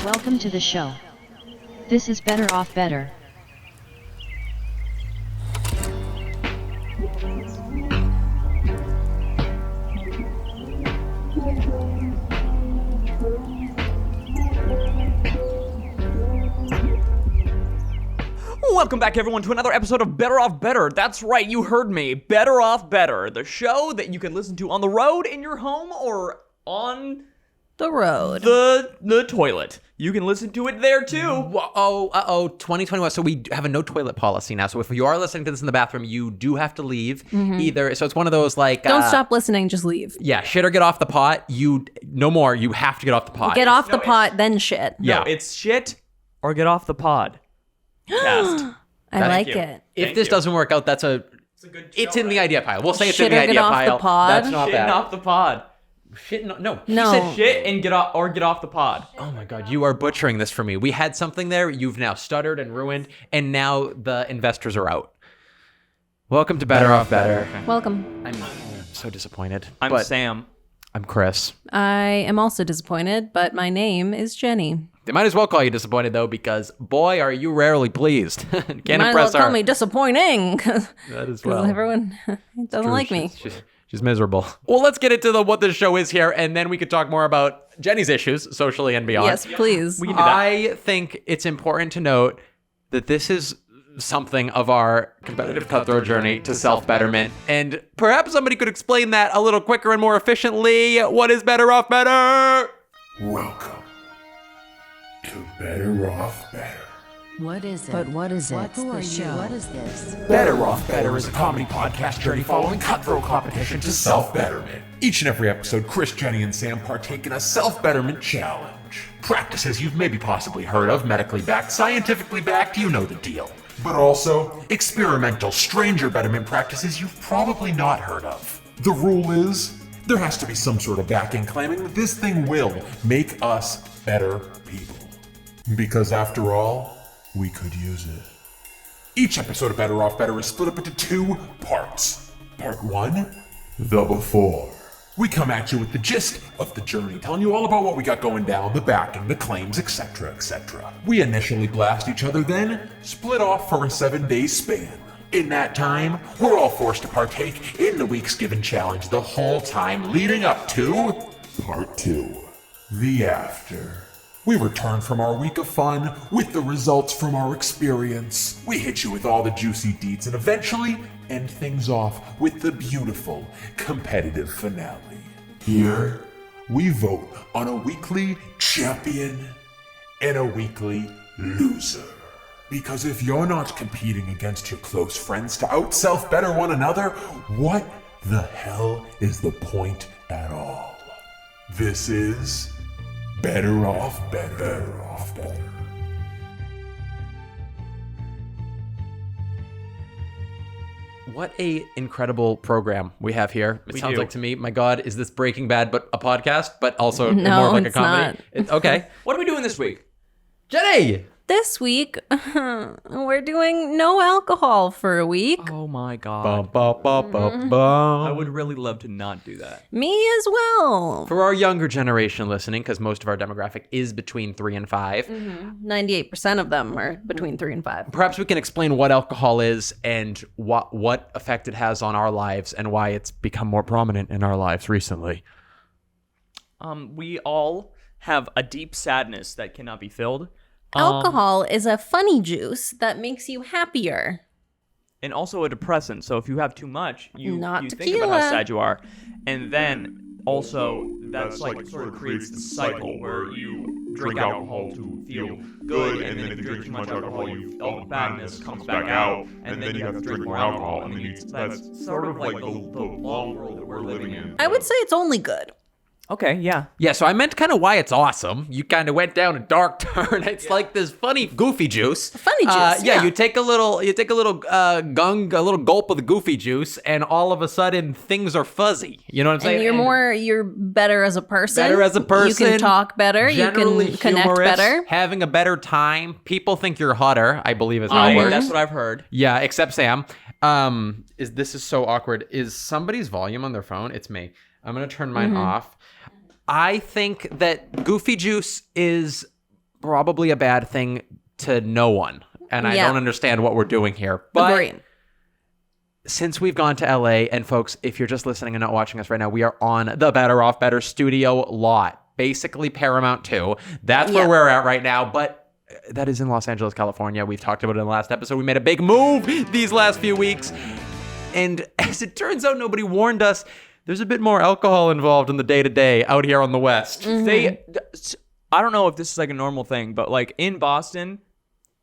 Welcome to the show. This is Better Off Better. Welcome back, everyone, to another episode of Better Off Better. That's right, you heard me. Better Off Better, the show that you can listen to on the road, in your home, or on the road. The toilet. You can listen to it there, too. 2021. So we have a no toilet policy now. So if you are listening to this in the bathroom, you do have to leave. Either. So it's one of those like... Don't stop listening, just leave. Yeah, shit or get off the pot. No more. You have to get off the pot. Get off the pot, then shit. Yeah, it's shit or get off the pod. Cast. I like you. it. If this doesn't work out, it's a good show, it's in the idea pile. We'll say it's Shit in the or get idea off the pile. pod? That's not Shitting bad. off the pod. No. He said shit and get off the pod. Oh my God, you are butchering this for me. We had something there. You've now stuttered and ruined, and now the investors are out. Welcome to Better Off Better. Welcome. I'm so disappointed. I'm Sam. I'm Chris. I am also disappointed, but my name is Jenny. They might as well call you disappointed, though, because, boy, are you rarely pleased. Can't Might impress as well our... call me disappointing. That as well. Everyone doesn't like me. She's miserable. Well, let's get into what the show is here, and then we could talk more about Jenny's issues, socially and beyond. Yes, please. We can do that. I think it's important to note that this is something of our competitive cutthroat journey to self-betterment, and perhaps somebody could explain that a little quicker and more efficiently. What is Better Off Better? Welcome to Better Off Better. What is it? But what is it? What's the show? What is this? Better Off Better is a comedy podcast journey following cutthroat competition to self-betterment. Each and every episode, Chris, Jenny, and Sam partake in a self-betterment challenge. Practices you've maybe possibly heard of, medically backed, scientifically backed, you know the deal. But also, experimental, stranger betterment practices you've probably not heard of. The rule is, there has to be some sort of backing claiming that this thing will make us better people. Because after all, we could use it. Each episode of Better Off Better is split up into 2 parts. Part 1, the before. We come at you with the gist of the journey, telling you all about what we got going down, the backing, the claims, etc., etc. We initially blast each other, then split off for a 7-day span. In that time, we're all forced to partake in the week's given challenge the whole time leading up to Part 2, the after. We return from our week of fun with the results from our experience. We hit you with all the juicy deets and eventually end things off with the beautiful, competitive finale. Here, we vote on a weekly champion and a weekly loser. Because if you're not competing against your close friends to out-self-better one another, what the hell is the point at all? This is Better Off Better. Better Off Better. What a incredible program we have here. It sounds do. like to me, my God, is this Breaking Bad but a podcast, but also No, more of like a it's comedy? Okay. What are we doing this week? Jenny! This week, we're doing no alcohol for a week. Oh my God. Bum, bum, bum, bum, bum. I would really love to not do that. Me as well. For our younger generation listening, because most of our demographic is between 3 and 5, 98% of them are between 3 and 5. perhaps we can explain what alcohol is and what effect it has on our lives and why it's become more prominent in our lives recently. We all have a deep sadness that cannot be filled. Alcohol is a funny juice that makes you happier. And also a depressant. So if you have too much, you Not think about how tequila. sad you are. And then also that's like sort of creates the cycle where you drink alcohol to feel good, and then if you drink too much alcohol, all the badness comes back out, and then you have to drink more alcohol, and then that's sort of like the long world that we're living in. I would say it's only good. Okay, yeah. Yeah, so I meant kind of why it's awesome. You kind of went down a dark turn. It's like this funny goofy juice. Funny juice, yeah. You take a little gulp of the goofy juice, and all of a sudden things are fuzzy. You know what I'm saying? And you're better as a person. Better as a person. You can talk better. You generally can connect humorous, better. having a better time. People think you're hotter, I believe is how it works. That's what I've heard. Yeah, except Sam. This is so awkward. Is somebody's volume on their phone? It's me. I'm gonna turn mine off. I think that goofy juice is probably a bad thing to no one. And I don't understand what we're doing here. But Agree. since we've gone to LA, and folks, if you're just listening and not watching us right now, we are on the Better Off Better studio lot, basically Paramount 2. That's where we're at right now, but that is in Los Angeles, California. We've talked about it in the last episode. We made a big move these last few weeks. And as it turns out, nobody warned us. There's a bit more alcohol involved in the day-to-day out here on the West. I don't know if this is like a normal thing, but like in Boston,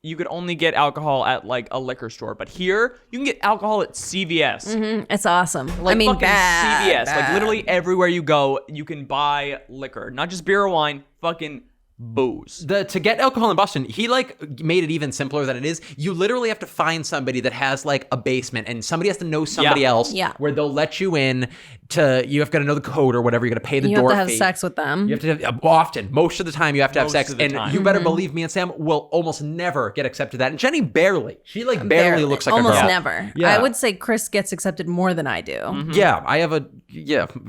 you could only get alcohol at like a liquor store, but here you can get alcohol at CVS. It's awesome. Like I mean, fucking CVS. bad. Like literally everywhere you go, you can buy liquor, not just beer or wine, fucking booze. To get alcohol in Boston, he like made it even simpler than it is. You literally have to find somebody that has like a basement, and somebody has to know somebody else where they'll let you in. You have got to know the code or whatever. You're going to pay the You door have to have fee. sex with them. You have to have, often, most of the time, you have to have Most sex. of the And time. you better believe me and Sam will almost never get accepted that. And Jenny barely. She like barely looks like almost a girl. never. Yeah. I would say Chris gets accepted more than I do. Yeah, I have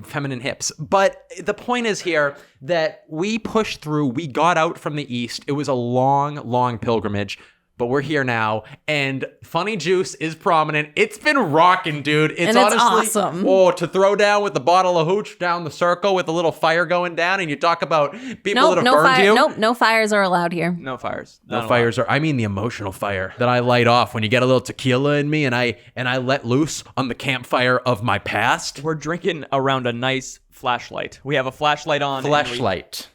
feminine hips. But the point is here that we pushed through. We got out from the East. It was a long, long pilgrimage. But we're here now, and Funny Juice is prominent. It's been rocking, dude. It's And it's honestly awesome. to throw down with the bottle of hooch down the circle with a little fire going down, and you talk about people that have burned you. No fires are allowed here. No fires. The fires are, I mean the emotional fire that I light off when you get a little tequila in me and I let loose on the campfire of my past. We're drinking around a nice flashlight. We have a flashlight on. Fleshlight.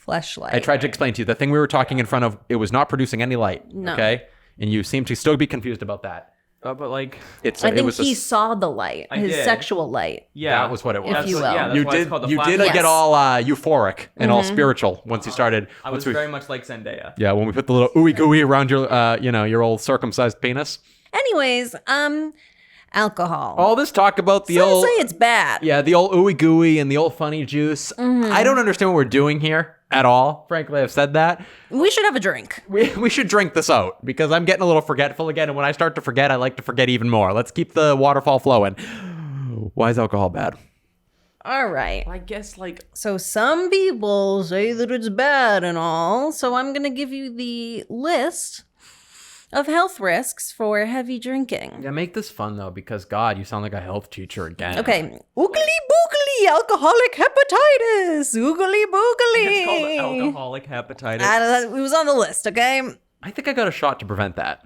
Fleshlight. I tried to explain to you the thing we were talking in front of, it was not producing any light. No. Okay? And you seem to still be confused about that. But like, I think he saw the light, his did. sexual light. yeah. That was what it was. If you will. Yeah, that's You why it's did called the you did flashlight. get all euphoric and all spiritual once you started. I was very much like Zendaya. Yeah, when we put the little ooey gooey around your your old circumcised penis. Anyways, alcohol. All this talk about the Some old say it's bad. Yeah, the old ooey gooey and the old funny juice. I don't understand what we're doing here at all. Frankly, I've said that. We should have a drink. We should drink this out because I'm getting a little forgetful again. And when I start to forget, I like to forget even more. Let's keep the waterfall flowing. Why is alcohol bad? All right. I guess like So some people say that it's bad and all. So I'm going to give you the list of health risks for heavy drinking. Yeah, make this fun though, because God, you sound like a health teacher again. Okay. Oogly boogly, alcoholic hepatitis. Oogly boogly. it's called alcoholic hepatitis. It was on the list, okay? I think I got a shot to prevent that.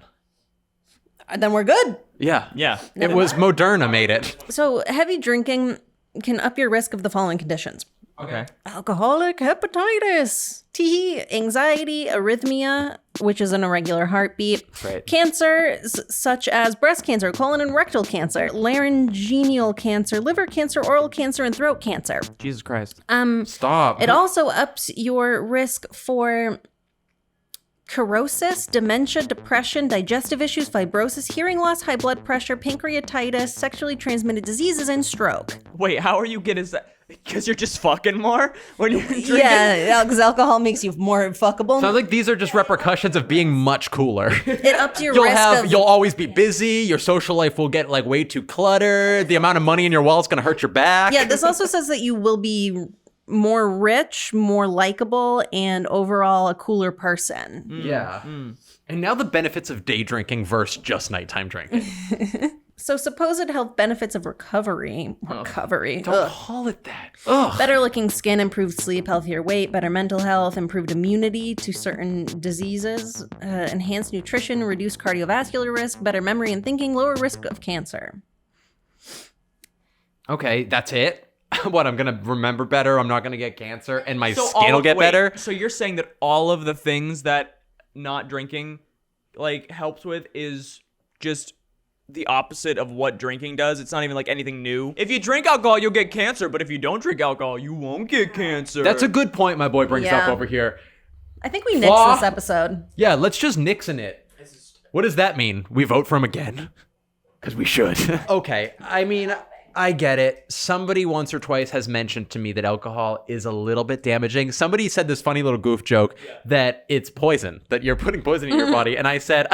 Then we're good. Yeah. Yeah. It was Moderna made it. So heavy drinking can up your risk of the following conditions. Okay. Alcoholic hepatitis, anxiety, arrhythmia, which is an irregular heartbeat, Right. cancer such as breast cancer, colon and rectal cancer, laryngeal cancer, liver cancer, oral cancer, and throat cancer. Jesus Christ. Stop. It also ups your risk for cirrhosis, dementia, depression, digestive issues, fibrosis, hearing loss, high blood pressure, pancreatitis, sexually transmitted diseases, and stroke. Wait, how are you getting that? Because you're just fucking more when you're drinking? Yeah, because alcohol makes you more fuckable. Sounds like these are just repercussions of being much cooler. It ups your risk of... You'll always be busy. Your social life will get like way too cluttered. The amount of money in your wallet's gonna hurt your back. Yeah, this also says that you will be more rich, more likable, and overall a cooler person. Yeah. And now the benefits of day drinking versus just nighttime drinking. So supposed health benefits of recovery. Don't call it that. Ugh. Better looking skin, improved sleep, healthier weight, better mental health, improved immunity to certain diseases, enhanced nutrition, reduced cardiovascular risk, better memory and thinking, lower risk of cancer. Okay, that's it. What, I'm gonna remember better, I'm not gonna get cancer, and my skin will get better? So you're saying that all of the things that not drinking like helps with is just the opposite of what drinking does? It's not even like anything new. If you drink alcohol, you'll get cancer, but if you don't drink alcohol, you won't get cancer. That's a good point my boy brings up Yeah. over here. I think we nixed this episode. Yeah, let's just Nixon it. What does that mean? We vote for him again? Because we should. Okay, I mean, I get it. Somebody once or twice has mentioned to me that alcohol is a little bit damaging. Somebody said this funny little goof joke that it's poison, that you're putting poison in your body. And I said,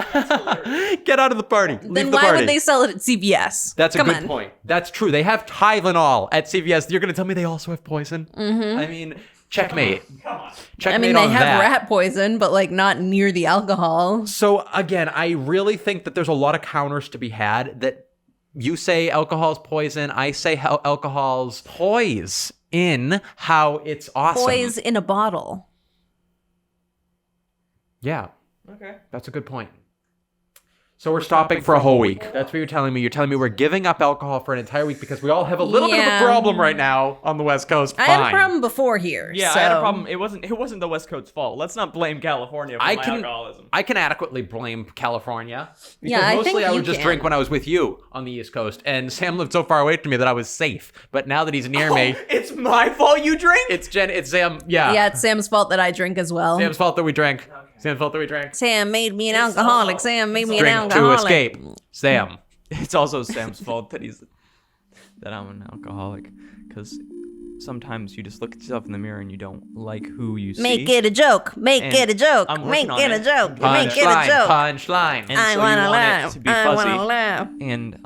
get out of the party. Leave Then the why party. would they sell it at CVS? That's a Come good on. point. That's true. They have Tylenol at CVS. You're going to tell me they also have poison? I mean, Checkmate. Come on. Checkmate I mean, they on have that. rat poison, but like not near the alcohol. So again, I really think that there's a lot of counters to be had. That you say alcohol's poison, I say alcohol's poise in how it's awesome. Poise in a bottle. Yeah, Okay. that's a good point. So we're stopping for a whole week. That's what you're telling me. You're telling me we're giving up alcohol for an entire week because we all have a little bit of Yeah. a problem right now on the West Coast. I had a problem before here. Yeah, so. I had a problem. It wasn't the West Coast's fault. Let's not blame California for my alcoholism. I can adequately blame California. Because Yeah, I think mostly I you would just can. drink when I was with you on the East Coast. And Sam lived so far away from me that I was safe. But now that he's near me, It's my fault you drink? it's Sam. Yeah. Yeah, it's Sam's fault that I drink as well. Sam's fault that we drank. Sam's fault that we drank. Sam made me an alcoholic. Sam made me an Drink to alcoholic. escape. Sam. It's also Sam's fault that I'm an alcoholic, because sometimes you just look at yourself in the mirror and you don't like who you see. Make it a joke. Make And it a joke. I'm Make working on it a it. joke. Make it a Punchline. joke. Punchline. And I so wanna you want laugh. it to be I fuzzy. wanna laugh. And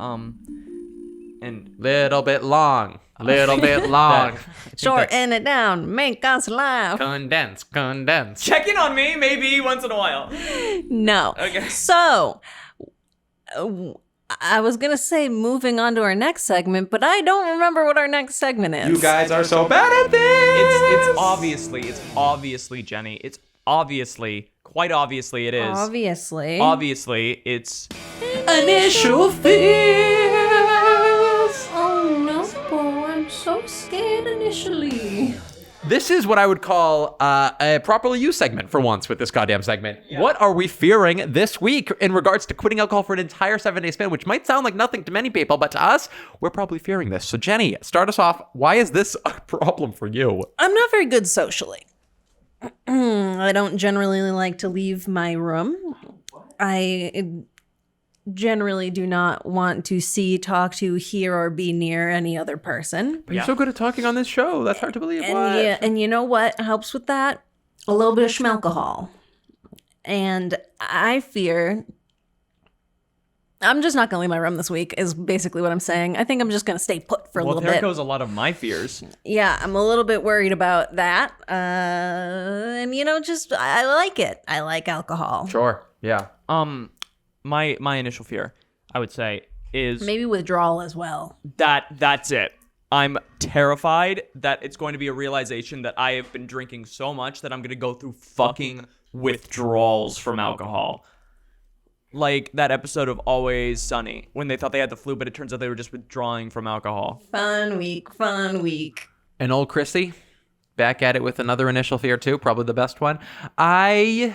Little bit long. Little bit long. Shorten it down. Make us laugh. Condense. Condense. check in on me maybe once in a while. No. Okay. So, I was gonna say moving on to our next segment, but I don't remember what our next segment is. You guys are so bad at this. It's obviously Jenny. It's obviously, quite obviously it is. Obviously. Obviously, it's Initial fears. Oh no, Bo, I'm so scared initially. This is what I would call a properly used segment for once with this goddamn segment. What are we fearing this week in regards to quitting alcohol for an entire 7-day span, which might sound like nothing to many people, but to us, we're probably fearing this. So Jenny, start us off. Why is this a problem for you? I'm not very good socially. I don't generally like to leave my room. I generally do not want to see, talk to, hear, or be near any other person. But you're so good at talking on this show. That's hard to believe. And you know what helps with that? A little bit of schmalcohol. And I fear I'm just not going to leave my room this week is basically what I'm saying. I think I'm just going to stay put for a little there bit. goes a lot of my fears. Yeah, I'm a little bit worried about that. And just I like it. I like alcohol. Sure. Yeah. My initial fear, I would say, is Maybe withdrawal as well. that's it. I'm terrified that it's going to be a realization that I have been drinking so much that I'm going to go through fucking withdrawals from alcohol. Like that episode of Always Sunny, when they thought they had the flu, but it turns out they were just withdrawing from alcohol. Fun week. And old Chrissy, back at it with another initial fear too, probably the best one. I'm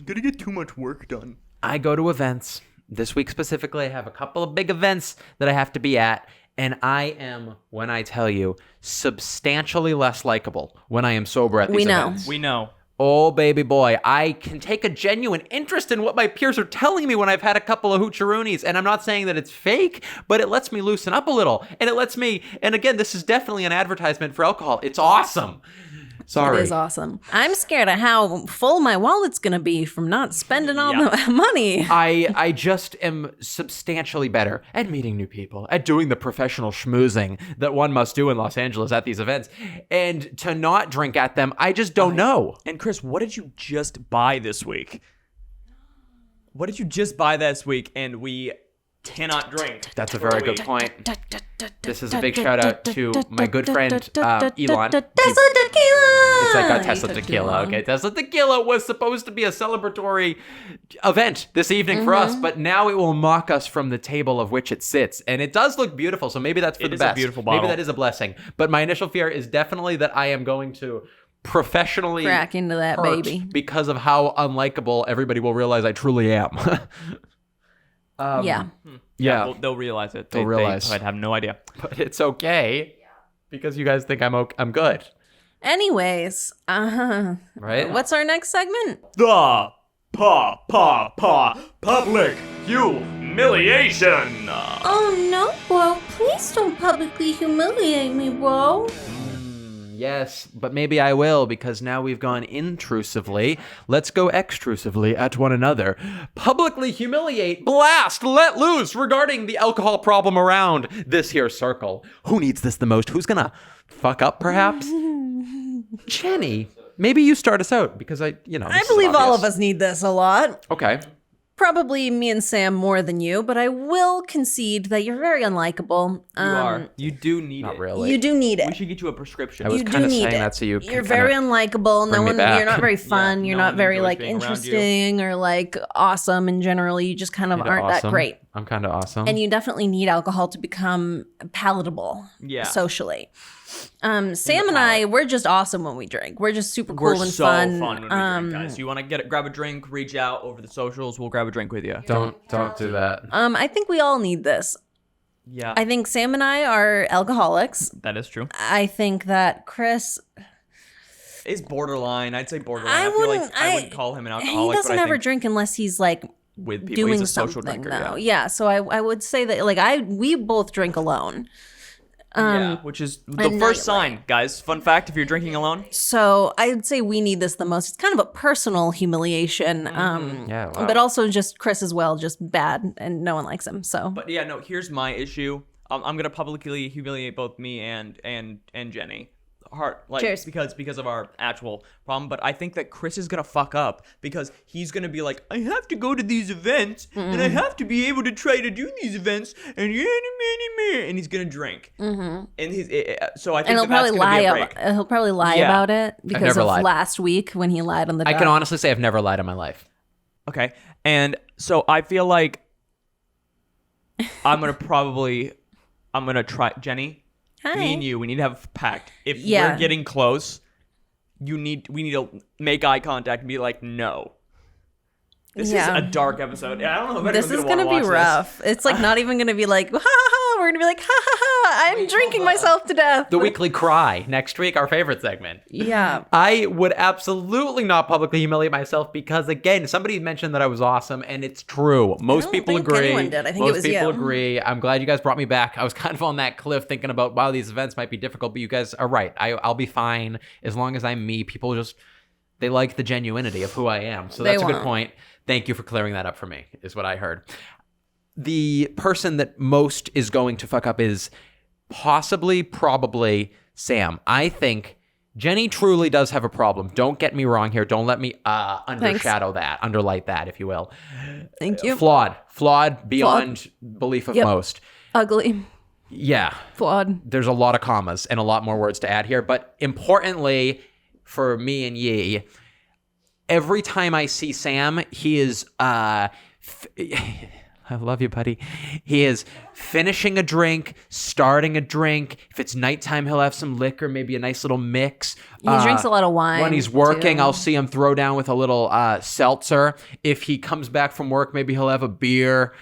gonna get too much work done. I go to events. This week specifically, I have a couple of big events that I have to be at. And I am, when I tell you, substantially less likable when I am sober at these events. We know. Oh, baby boy, I can take a genuine interest in what my peers are telling me when I've had a couple of hoocheroonies. And I'm not saying that it's fake, but it lets me loosen up a little. And it lets me, and again, this is definitely an advertisement for alcohol. It's awesome. Sorry. It is awesome. I'm scared of how full my wallet's going to be from not spending all the money. I just am substantially better at meeting new people, at doing the professional schmoozing that one must do in Los Angeles at these events. And to not drink at them, I just don't know. And Chris, what did you just buy this week? What did you just buy this week and we cannot drink? That's a very good point. This is a big shout out to my good friend Elon. Tesla tequila! It's like a Tesla tequila. Okay, Tesla tequila was supposed to be a celebratory event this evening for us, but now it will mock us from the table of which it sits, and it does look beautiful. So maybe that's for the is a best. beautiful Maybe bottle. that is a blessing. But my initial fear is definitely that I am going to professionally Crack into that hurt baby. because of how unlikable everybody will realize I truly am. Yeah. Yeah, They'll realize it. They'll realize. I'd have no idea. but it's okay because you guys think I'm good, Anyways, right? what's our next segment? The public humiliation. Oh no, bro. Please don't publicly humiliate me, bro. Yes, but maybe I will because now we've gone intrusively. Let's go extrusively at one another. Publicly humiliate, blast, let loose regarding the alcohol problem around this here circle. Who needs this the most? Who's gonna fuck up, perhaps? Jenny, maybe you start us out because I believe all of us need this a lot. Okay. Probably me and Sam more than you, but I will concede that you're very unlikable. You are. You do need Not it. really. You do need it. We should get you a prescription. I was You kind do of need saying it. that so you You're can very kinda unlikable. bring me back. You're not very fun. You're no not one very enjoys like being around you. interesting or like awesome in general. You just kind of kinda aren't that awesome. great. I'm kind of awesome. And you definitely need alcohol to become palatable socially. Sam and I, we're just awesome when we drink. We're just super cool We're and so fun. fun when we drink, guys. You want to grab a drink, reach out over the socials. We'll grab a drink with you. Don't do that. I think we all need this. Yeah, I think Sam and I are alcoholics. that is true. I think that Chris, Is borderline. I'd say borderline. I I feel like wouldn't- I I- wouldn't call him an he alcoholic. doesn't but I ever think drink unless he's like with people, doing he's a social something drinker. though. Yeah, so I would say that like we both drink alone. Yeah, which is the and first nightly. sign, guys. Fun fact: if you're drinking alone, So I'd say we need this the most. It's kind of a personal humiliation. Yeah, wow. But also just Chris as well, just bad, and no one likes him. So but yeah, no. Here's my issue. I'm gonna publicly humiliate both me and Jenny. Cheers. because of our actual problem, but I think that Chris is gonna fuck up because he's gonna be like, I have to go to these events and I have to be able to try to do these events and he's gonna drink. And so I think and he'll that's probably gonna be a lie. break. He'll probably lie Yeah. about it because never of lied. last week when he lied on the. I doc. can honestly say I've never lied in my life. Okay, and so I feel like I'm gonna try Jenny. Hi. Me and you, we need to have a pact. If Yeah. we're getting close, we need to make eye contact and be like, no. This is a dark episode. I don't know if This is gonna be rough. It's like not even gonna be like ha ha ha. We're gonna be like ha ha ha. I'm drinking myself to death. The weekly cry next week, our favorite segment. Yeah. I would absolutely not publicly humiliate myself because, again, somebody mentioned that I was awesome, and it's true. Most don't people think agree. anyone did. I think it Most was people you. agree. I'm glad you guys brought me back. I was kind of on that cliff thinking about, wow, these events might be difficult, but you guys are right. I'll be fine as long as I'm me. People just, they like the genuinity of who I am. So that's a good won't. point. Thank you for clearing that up for me, is what I heard. The person that most is going to fuck up is probably Sam. I think Jenny truly does have a problem. Don't get me wrong here. Don't let me underlight that, if you will. Thank you. Flawed beyond belief of Yep. most. Ugly. Yeah. Flawed. There's a lot of commas and a lot more words to add here. But importantly, for me and ye, every time I see Sam, he is I love you, buddy. He is finishing a drink, starting a drink. If it's nighttime, he'll have some liquor, maybe a nice little mix. He drinks a lot of wine. When he's working, too. I'll see him throw down with a little seltzer. If he comes back from work, maybe he'll have a beer.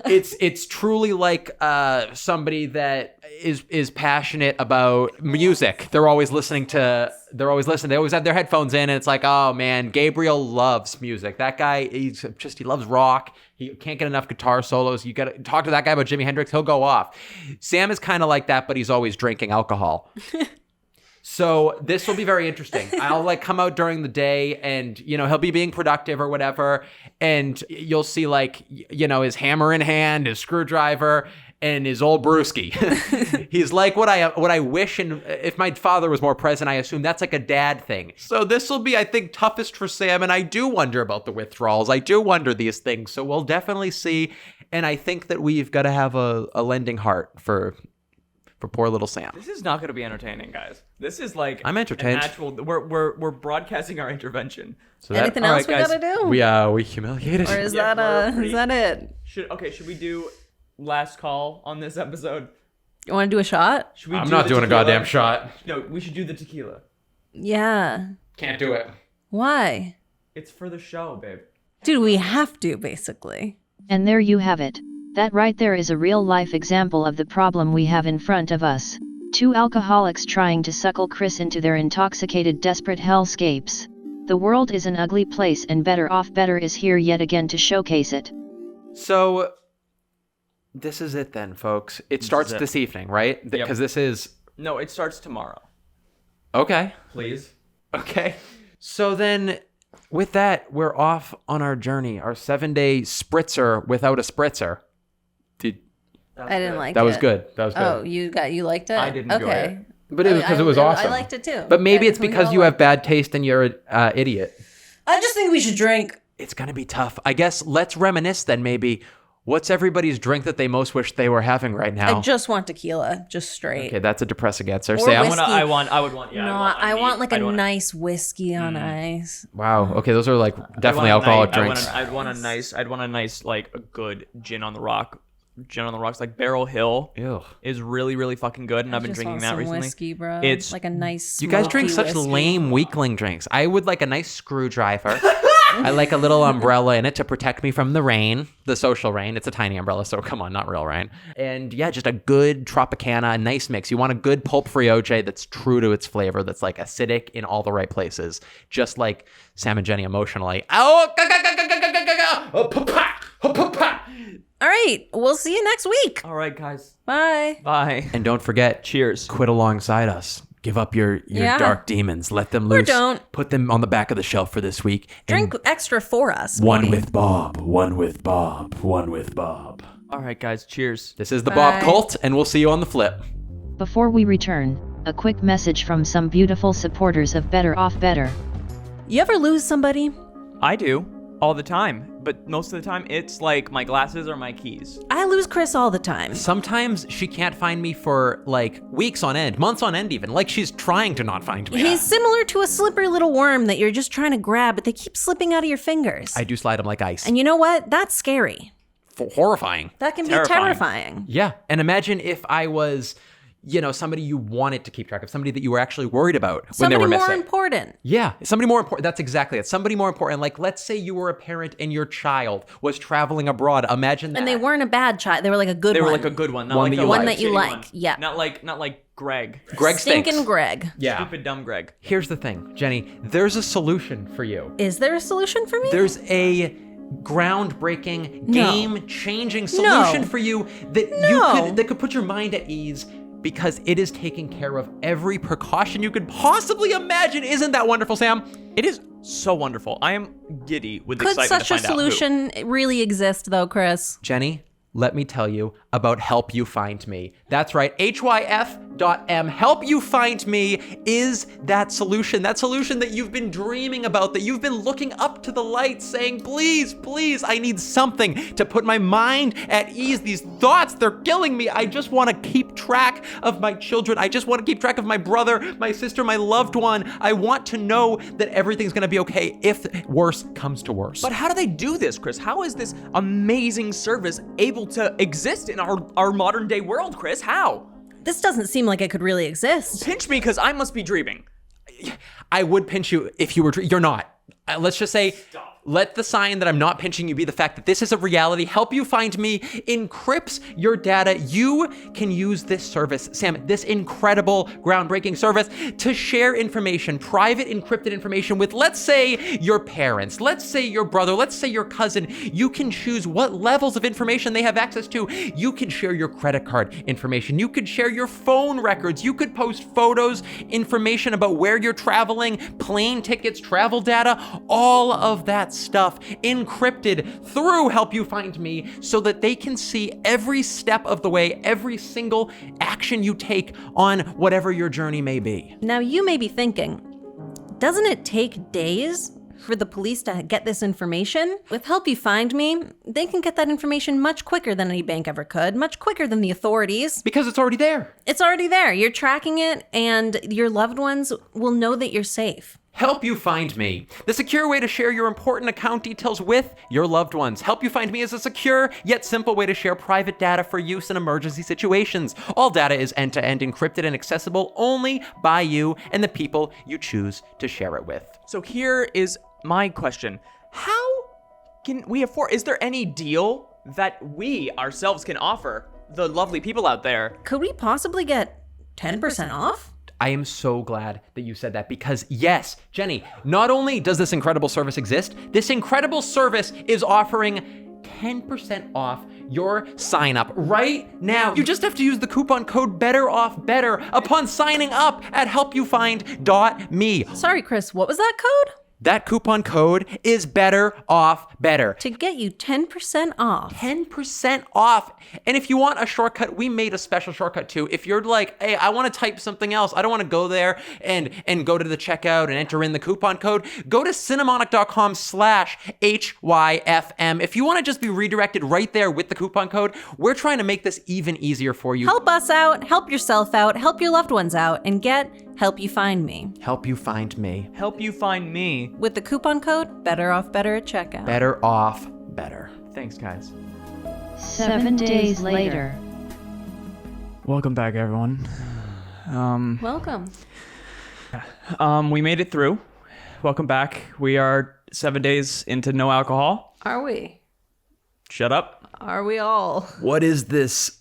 It's truly like somebody that is passionate about music. They always have their headphones in, and it's like, oh man, Gabriel loves music. That guy, he loves rock. He can't get enough guitar solos. You gotta talk to that guy about Jimi Hendrix, he'll go off. Sam is kind of like that, but he's always drinking alcohol. So this will be very interesting. I'll like come out during the day and, he'll be being productive or whatever. And you'll see like, his hammer in hand, his screwdriver, and his old brewski. He's like what I wish. And if my father was more present, I assume that's like a dad thing. So this will be, I think, toughest for Sam. And I do wonder about the withdrawals. I do wonder these things. So we'll definitely see. And I think that we've got to have a lending heart for poor little Sam. This is not going to be entertaining, guys. This is like I'm entertained. We're broadcasting our intervention. So Anything all else right, we guys, gotta do? We humiliated. Or is Yeah, that we're is that it? Should we do last call on this episode? You want to do a shot? Should we I'm do not the doing a tequila? goddamn shot. No, we should do the tequila. Yeah. Can't do it. Why? It's for the show, babe. Dude, we have to basically. And there you have it. That right there is a real-life example of the problem we have in front of us. Two alcoholics trying to suckle Chris into their intoxicated, desperate hellscapes. The world is an ugly place, and Better Off Better is here yet again to showcase it. So this is it then, folks. It starts this evening, right? Because this is... No, it starts tomorrow. Okay. Please. Okay. So then with that, we're off on our journey, our 7-day spritzer without a spritzer. I didn't like it. That was good. That was good. Oh, you liked it? I didn't enjoy Okay. But it was because it was awesome. I liked it too. But maybe it's We because all you have liked bad taste and you're an idiot. I just think we should drink. It's going to be tough. I guess let's reminisce then maybe. What's everybody's drink that they most wish they were having right now? I just want tequila, just straight. Okay, that's a depressing answer. Or Sam? whiskey. I would want like a nice whiskey on ice. Wow. Okay, those are like definitely alcoholic drinks. I'd want a nice like a good gin on the rocks. Like Barrel Hill Ew. is really, really fucking good, and I've been drinking that recently. Whiskey, bro. It's like a nice. You guys drink smoky such whiskey. lame weakling drinks. I would like a nice screwdriver. I like a little umbrella in it to protect me from the rain, the social rain. It's a tiny umbrella, so come on, not real rain. And yeah, just a good Tropicana, a nice mix. You want a good pulp-free OJ that's true to its flavor, that's like acidic in all the right places, just like Sam and Jenny emotionally. Oh, All right, we'll see you next week. all right, guys. Bye. Bye. and don't forget, Cheers. quit alongside us. Give up your Yeah. dark demons. Let them loose. don't. Put them on the back of the shelf for this week. Drink extra for us. One maybe. with Bob, one with Bob, one with Bob. All right, guys. Cheers. This is the Bob Bye. Cult, and we'll see you on the flip. Before we return, a quick message from some beautiful supporters of Better Off Better. You ever lose somebody? I do all the time, but most of the time it's like my glasses or my keys. I lose Chris all the time. Sometimes she can't find me for like weeks on end, months on end even, like she's trying to not find me. He's similar to a slippery little worm that you're just trying to grab, but they keep slipping out of your fingers. I do slide them like ice. And you know what? That's scary. Horrifying. That can Terrifying. be terrifying. Yeah. And imagine if I was, somebody you wanted to keep track of, somebody that you were actually worried about when Somebody they were more missing. important. Yeah, somebody more important. That's exactly it. Somebody more important. Like, let's say you were a parent and your child was traveling abroad. Imagine that. And they weren't a bad child. They were like a good They one. were like a good one, not One like that the you One like. that you shitty like. one. Yeah. Not like Greg. Greg stinks. Stinkin' Greg. Yeah. Stupid dumb Greg. Here's the thing, Jenny. There's a solution for you. Is there a solution for me? There's a groundbreaking, No. game-changing solution No. for you that could put your mind at ease because it is taking care of every precaution you could possibly imagine. Isn't that wonderful, Sam? It is so wonderful. I am giddy with Could excitement such to a find out who. solution really exist, though, Chris? Jenny, let me tell you about Help You Find Me. That's right, HYF.M. Help You Find Me is that solution that you've been dreaming about, that you've been looking up to the light saying, please, please, I need something to put my mind at ease. These thoughts, they're killing me. I just want to keep track of my children. I just want to keep track of my brother, my sister, my loved one. I want to know that everything's going to be okay if worse comes to worse. But how do they do this, Chris? How is this amazing service able to exist in our modern day world, Chris? How? This doesn't seem like it could really exist. Pinch me because I must be dreaming. I would pinch you if you were. You're not. Let's just say, let the sign that I'm not pinching you be the fact that this is a reality. Help You Find Me encrypts your data. You can use this service, Sam, this incredible, groundbreaking service to share information, private encrypted information with, let's say, your parents, let's say your brother, let's say your cousin. You can choose what levels of information they have access to. You can share your credit card information. You could share your phone records. You could post photos, information about where you're traveling, plane tickets, travel data, all of that stuff encrypted through Help You Find Me so that they can see every step of the way, every single action you take on whatever your journey may be. Now, you may be thinking, doesn't it take days for the police to get this information? With Help You Find Me, they can get that information much quicker than any bank ever could, much quicker than the authorities. Because it's already there. It's already there. You're tracking it, and your loved ones will know that you're safe. Help You Find Me, the secure way to share your important account details with your loved ones. Help You Find Me is a secure yet simple way to share private data for use in emergency situations. All data is end-to-end encrypted and accessible only by you and the people you choose to share it with. So here is my question. How can we afford, is there any deal that we ourselves can offer the lovely people out there? Could we possibly get 10% off? I am so glad that you said that because yes, Jenny, not only does this incredible service exist, this incredible service is offering 10% off your sign up right now. You just have to use the coupon code BETTEROFFBETTER upon signing up at helpyoufind.me. Sorry, Chris, what was that code? that coupon code is better off better. To get you 10% off. 10% off. And if you want a shortcut, we made a special shortcut too. If you're like, hey, I want to type something else, I don't want to go there and go to the checkout and enter in the coupon code, go to cinemonic.com/HYFM. If you want to just be redirected right there with the coupon code, we're trying to make this even easier for you. Help us out, help yourself out, help your loved ones out, and get Help You Find Me. Help you find me. Help you find me. With the coupon code, Better Off Better at checkout. Better off better. Thanks, guys. 7 days later. Welcome back, everyone. Welcome. We made it through. Welcome back. We are 7 days into no alcohol. Are we? Shut up. Are we all? What is this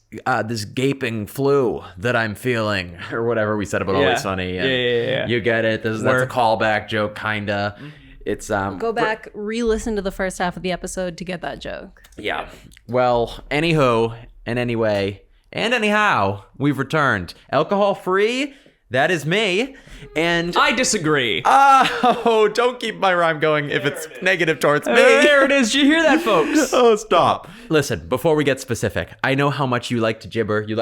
this gaping flu that I'm feeling, or whatever we said about Always Sunny? Yeah. You get it. That's a callback joke, kinda. It's Go back, re-listen to the first half of the episode to get that joke. Yeah. Well, anywho, and anyway, and anyhow, we've returned. Alcohol free. That is me. And I disagree. oh, don't keep my rhyme going if it's negative towards me. There it is. Did you hear that, folks? Oh, stop. Listen, before we get specific, I know how much you like to gibber, you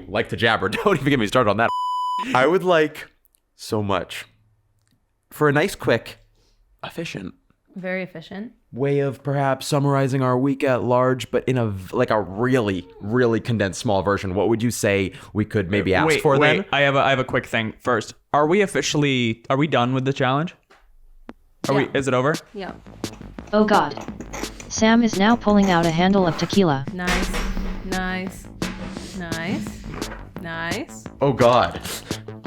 like to jabber. Don't even get me started on that. I would like so much for a nice, quick, efficient Very efficient. way of perhaps summarizing our week at large, but in a really, really condensed small version. What would you say we could maybe ask for then? I have a quick thing first. Are we done with the challenge? Is it over? Yeah. Oh god. Sam is now pulling out a handle of tequila. Nice. Oh God.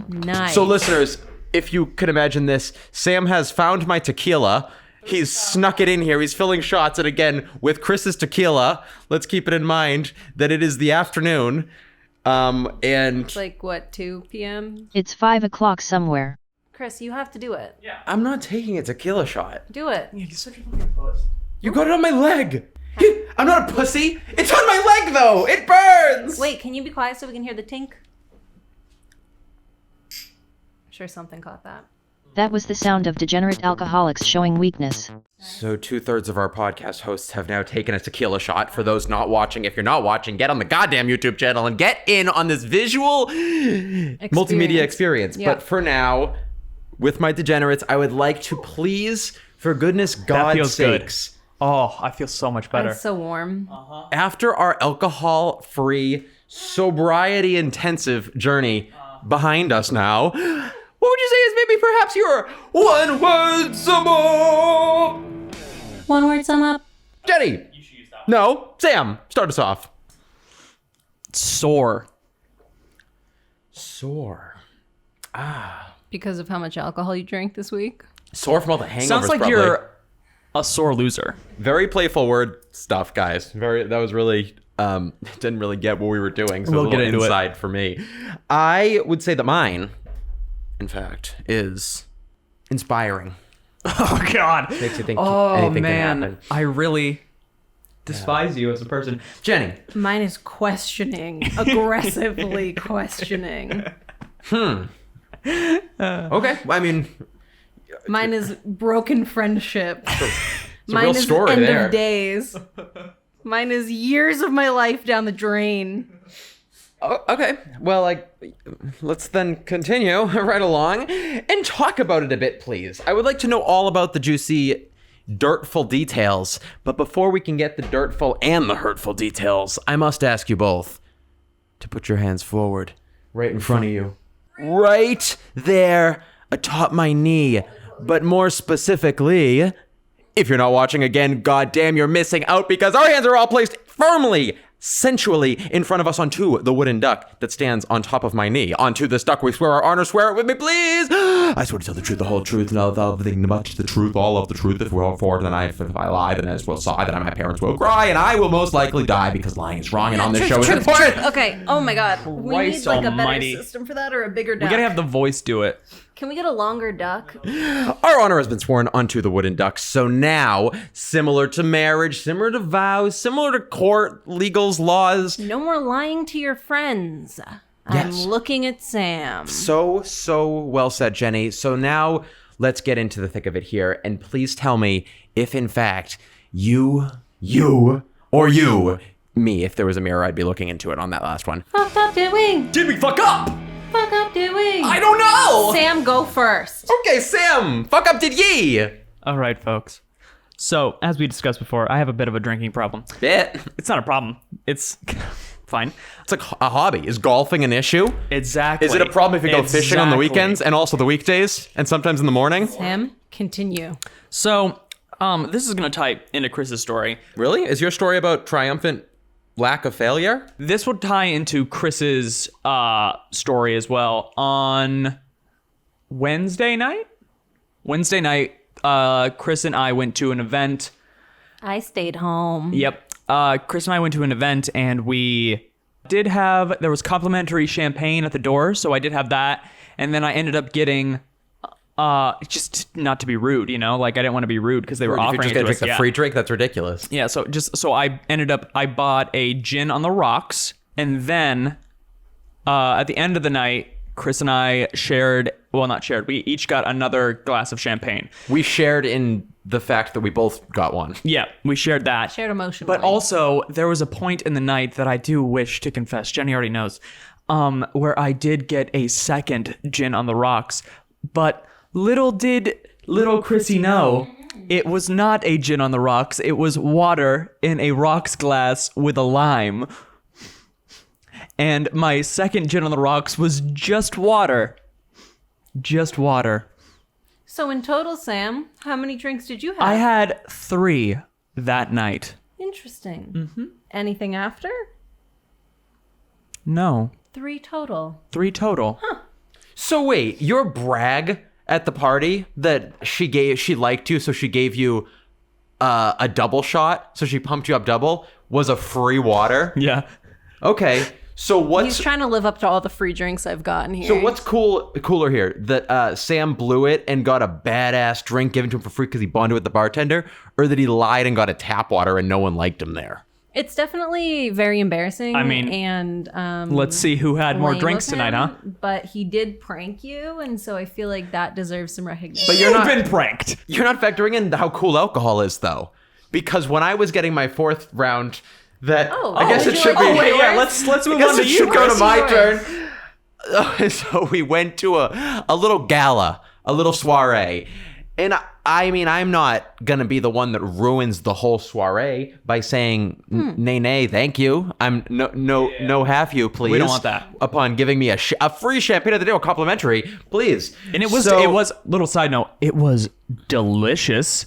Nice. So listeners, if you could imagine this, Sam has found my tequila. He's snuck it in here. He's filling shots. And again, with Chris's tequila, let's keep it in mind that it is the afternoon. And It's like, what, 2 p.m.? It's 5 o'clock somewhere. Chris, you have to do it. Yeah. I'm not taking a tequila shot. Do it. You're such a fucking puss. You got it on my leg. I'm not a pussy. It's on my leg though. It burns. Wait, can you be quiet so we can hear the tink? I'm sure something caught that. That was the sound of degenerate alcoholics showing weakness. So 2/3 of our podcast hosts have now taken a tequila shot. For those not watching, if you're not watching, get on the goddamn YouTube channel and get in on this visual multimedia experience. Yeah. But for now, with my degenerates, I would like to please, for goodness God's feels good. sakes, Oh, I feel so much better. It's so warm. after our alcohol-free, sobriety-intensive journey behind us now, what would you say is maybe perhaps your one-word sum up? One word sum up. Jenny. You should use that. No, Sam, start us off. Sore. Sore. Because of how much alcohol you drank this week? Sore from all the hangovers. Sounds like probably. you're a sore loser. Very playful word stuff, guys. That was really didn't really get what we were doing. So We'll a little get into it. inside for me. I would say that mine, in fact, is inspiring. Oh God. Makes you think Oh anything man, can happen. I really despise you as a person. Jenny. Mine is questioning. Aggressively questioning. Okay. I mean, Mine is broken friendship. a Mine real is story end there. of days. Mine is years of my life down the drain. oh, okay. Well, let's then continue right along and talk about it a bit, please. I would like to know all about the juicy, dirtful details. But before we can get the dirtful and the hurtful details, I must ask you both to put your hands forward, right in front of you. Right there atop my knee. But more specifically, if you're not watching again, goddamn, you're missing out because our hands are all placed firmly, sensually in front of us onto the wooden duck that stands on top of my knee. Onto this duck we swear our honor. Swear it with me, please. I swear to tell the truth, the whole truth, nothing but the truth, all of the truth. If we're all for it, then if I lie, then as will sigh, then my parents will cry, and I will most likely die because lying is wrong, and on this show is important. Okay. Oh my God. We need Christ like a better almighty. system for that or a bigger duck. We gotta have the voice do it. Can we get a longer duck? Our honor has been sworn onto the wooden duck, so now, similar to marriage, similar to vows, similar to court, legals, laws, No more lying to your friends. I'm Yes. looking at Sam. so well said, Jenny. So now, let's get into the thick of it here. And please tell me if, in fact, you, me, if there was a mirror, I'd be looking into it on that last one. Fucked up, did we? Did we fuck up? Fuck up, did we? I don't know! Sam, go first. Okay, Sam, fuck up did ye? All right, folks. So, as we discussed before, I have a bit of a drinking problem. Bit. It's not a problem. It's fine. It's like a hobby. Is golfing an issue? Exactly. Is it a problem if you go fishing on the weekends and also the weekdays and sometimes in the morning? Sam, continue. So, this is going to tie into Chris's story. Really? Is your story about triumphant lack of failure? This will tie into Chris's story as well. On Wednesday night, Chris and I went to an event. I stayed home. Yep. Chris and I went to an event, and there was complimentary champagne at the door, so I did have that. And then I ended up getting, just not to be rude, like I didn't want to be rude because they were If offering you're just it to gonna us. drink the free drink, that's ridiculous. Yeah, so I bought a gin on the rocks, and then at the end of the night, Chris and I we each got another glass of champagne. We shared in the fact that we both got one. Yeah, we shared that. Shared emotionally. But also, there was a point in the night that I do wish to confess, Jenny already knows, where I did get a second gin on the rocks, but little did little Chrissy know, it was not a gin on the rocks, it was water in a rocks glass with a lime. And my second gin on the rocks was just water. Just water. So in total, Sam, how many drinks did you have? I had 3 that night. Interesting. Mm-hmm. Anything after? No. 3 total. 3 total. Huh. So wait, your brag at the party that she liked you, so she gave you a double shot, so she pumped you up double, was a free water? Yeah. Okay. So He's trying to live up to all the free drinks I've gotten here. So what's cooler here? That Sam blew it and got a badass drink given to him for free because he bonded with the bartender, or that he lied and got a tap water and no one liked him there? It's definitely very embarrassing. I mean, and let's see who had more lame drinks of tonight, him, huh? But he did prank you, and so I feel like that deserves some recognition. But you've been pranked. You're not factoring in how cool alcohol is, though, because when I was getting my 4th round, I guess it should be. Oh wait, yeah. Let's move on to you. Should go to Chris. my turn. So we went to a little gala, a little soiree, and I mean, I'm not gonna be the one that ruins the whole soiree by saying nay, thank you. I'm no half you, please. We don't want that. Upon giving me a free champagne at the day, complimentary, please. And it was little side note. It was delicious,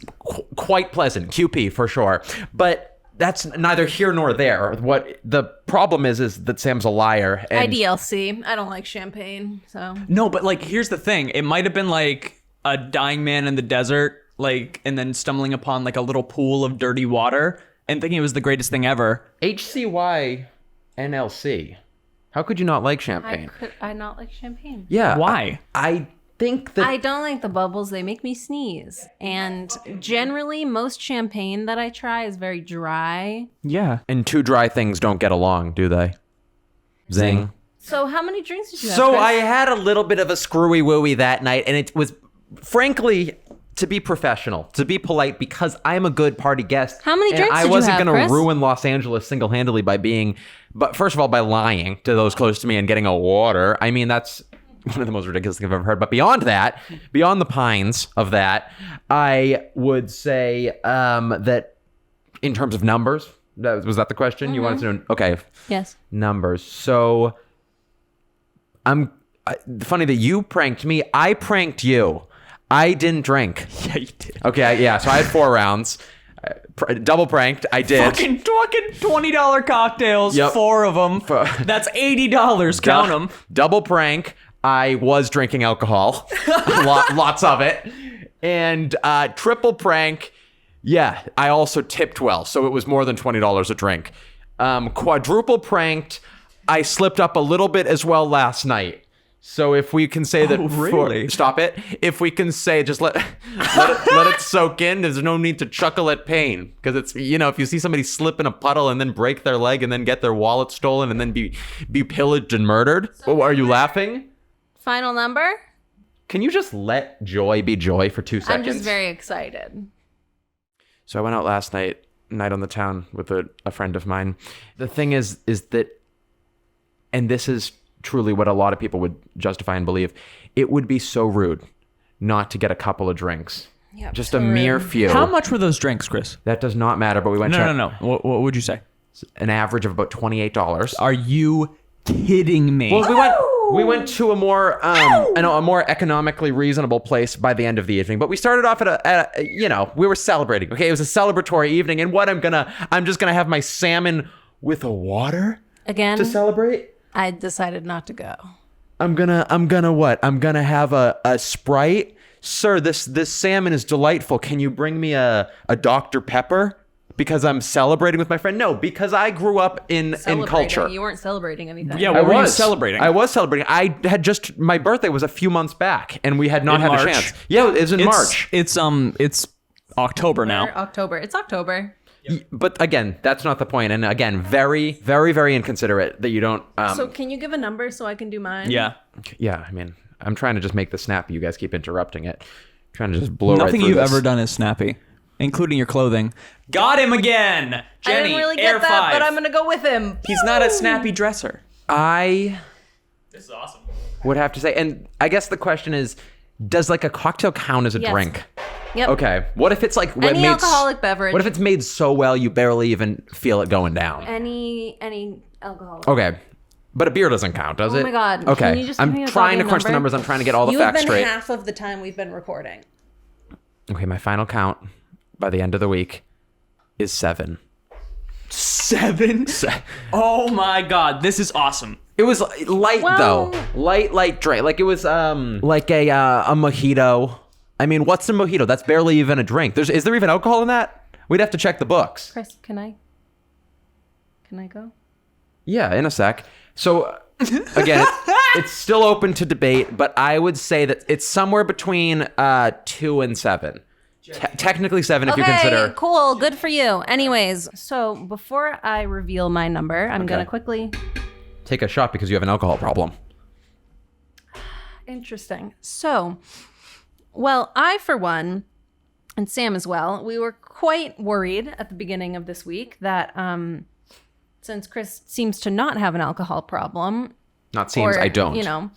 quite pleasant, QP for sure, but. That's neither here nor there. What the problem is that Sam's a liar. And IDLC. I don't like champagne, so. No, but here's the thing. It might have been like a dying man in the desert, and then stumbling upon a little pool of dirty water and thinking it was the greatest thing ever. HCY NLC. How could you not like champagne? Could I not like champagne? Yeah. Why? I think that I don't like the bubbles. They make me sneeze. And generally, most champagne that I try is very dry. Yeah. And 2 dry things don't get along, do they? Zing. So how many drinks did you have, So Chris? I had a little bit of a screwy wooey that night, and it was, frankly, to be professional, to be polite, because I'm a good party guest. How many drinks I did you wasn't have, gonna Chris? ruin Los Angeles single-handedly but first of all, by lying to those close to me and getting a water. I mean, that's one of the most ridiculous things I've ever heard. But beyond that, beyond the pines of that, I would say that in terms of numbers, was that the question? You wanted to know? Okay. Yes. Numbers. So funny that you pranked me. I pranked you. I didn't drink. Yeah, you did. Okay, yeah. So I had 4 rounds. Double pranked. I did. Fucking $20 cocktails, Yep. 4 of them. That's $80. Count them. Double prank. I was drinking alcohol. Lots of it. And triple prank. Yeah, I also tipped well, so it was more than $20 a drink. Quadruple pranked. I slipped up a little bit as well last night. So if we can say that, really? Stop it. If we can say, just let it soak in. There's no need to chuckle at pain, because it's, if you see somebody slip in a puddle and then break their leg and then get their wallet stolen and then be pillaged and murdered. Are you laughing? Final number? Can you just let joy be joy for 2 seconds? I'm just very excited. So I went out last night on the town with a friend of mine. The thing is that, and this is truly what a lot of people would justify and believe, it would be so rude not to get a couple of drinks. Yep, just so a mere rude. few. How much were those drinks, Chris? That does not matter, but we went No. What would you say? an average of about $28. Are you kidding me? Well, we went to a more a more economically reasonable place by the end of the evening. But we started off at a we were celebrating. Okay, it was a celebratory evening, and I'm just gonna have my salmon with a water Again, to celebrate. I decided not to go. I'm gonna what? I'm gonna have a Sprite. Sir, this salmon is delightful. Can you bring me a Dr. Pepper? Because I'm celebrating with my friend? No, because I grew up in culture. You weren't celebrating anything. Yeah, what were you celebrating? I was celebrating. I had just, my birthday was a few months back, and we had not had March? a chance. Yeah, it was in March. It's October now. October. It's October. But again, that's not the point. And again, very, very, very inconsiderate that you don't. So can you give a number so I can do mine? Yeah. Yeah, I mean, I'm trying to just make the snappy. You guys keep interrupting it. Trying to just blow Nothing right through you've this. ever done is snappy, including your clothing. Got him again. Jenny, I didn't really Air get that, 5. but I'm gonna go with him. He's not a snappy dresser. This is awesome. would have to say, and I guess the question is, does like a cocktail count as a Yes. drink? Yep. Okay. What if it's like Any alcoholic beverage. What if it's made so well you barely even feel it going down? Any alcoholic. Okay. But a beer doesn't count, does it? Oh my God. Okay. Can you just give me I'm a trying to goddamn crunch the number? numbers. I'm trying to get all the You have facts been straight. half of the time we've been recording. Okay, my final count by the end of the week is 7. 7? Oh my God, this is awesome. It was light Well- though. Light drink. Like it was like a mojito. I mean, what's a mojito? That's barely even a drink. Is there even alcohol in that? We'd have to check the books. Chris, can I go? Yeah, in a sec. So again, it's still open to debate, but I would say that it's somewhere between 2 and 7. Technically 7 if you consider. Cool. Good for you. Anyways, so before I reveal my number, I'm gonna quickly. Take a shot because you have an alcohol problem. Interesting. So, well, I for one, and Sam as well, we were quite worried at the beginning of this week that since Chris seems to not have an alcohol problem, Not seems, or, I don't. you know,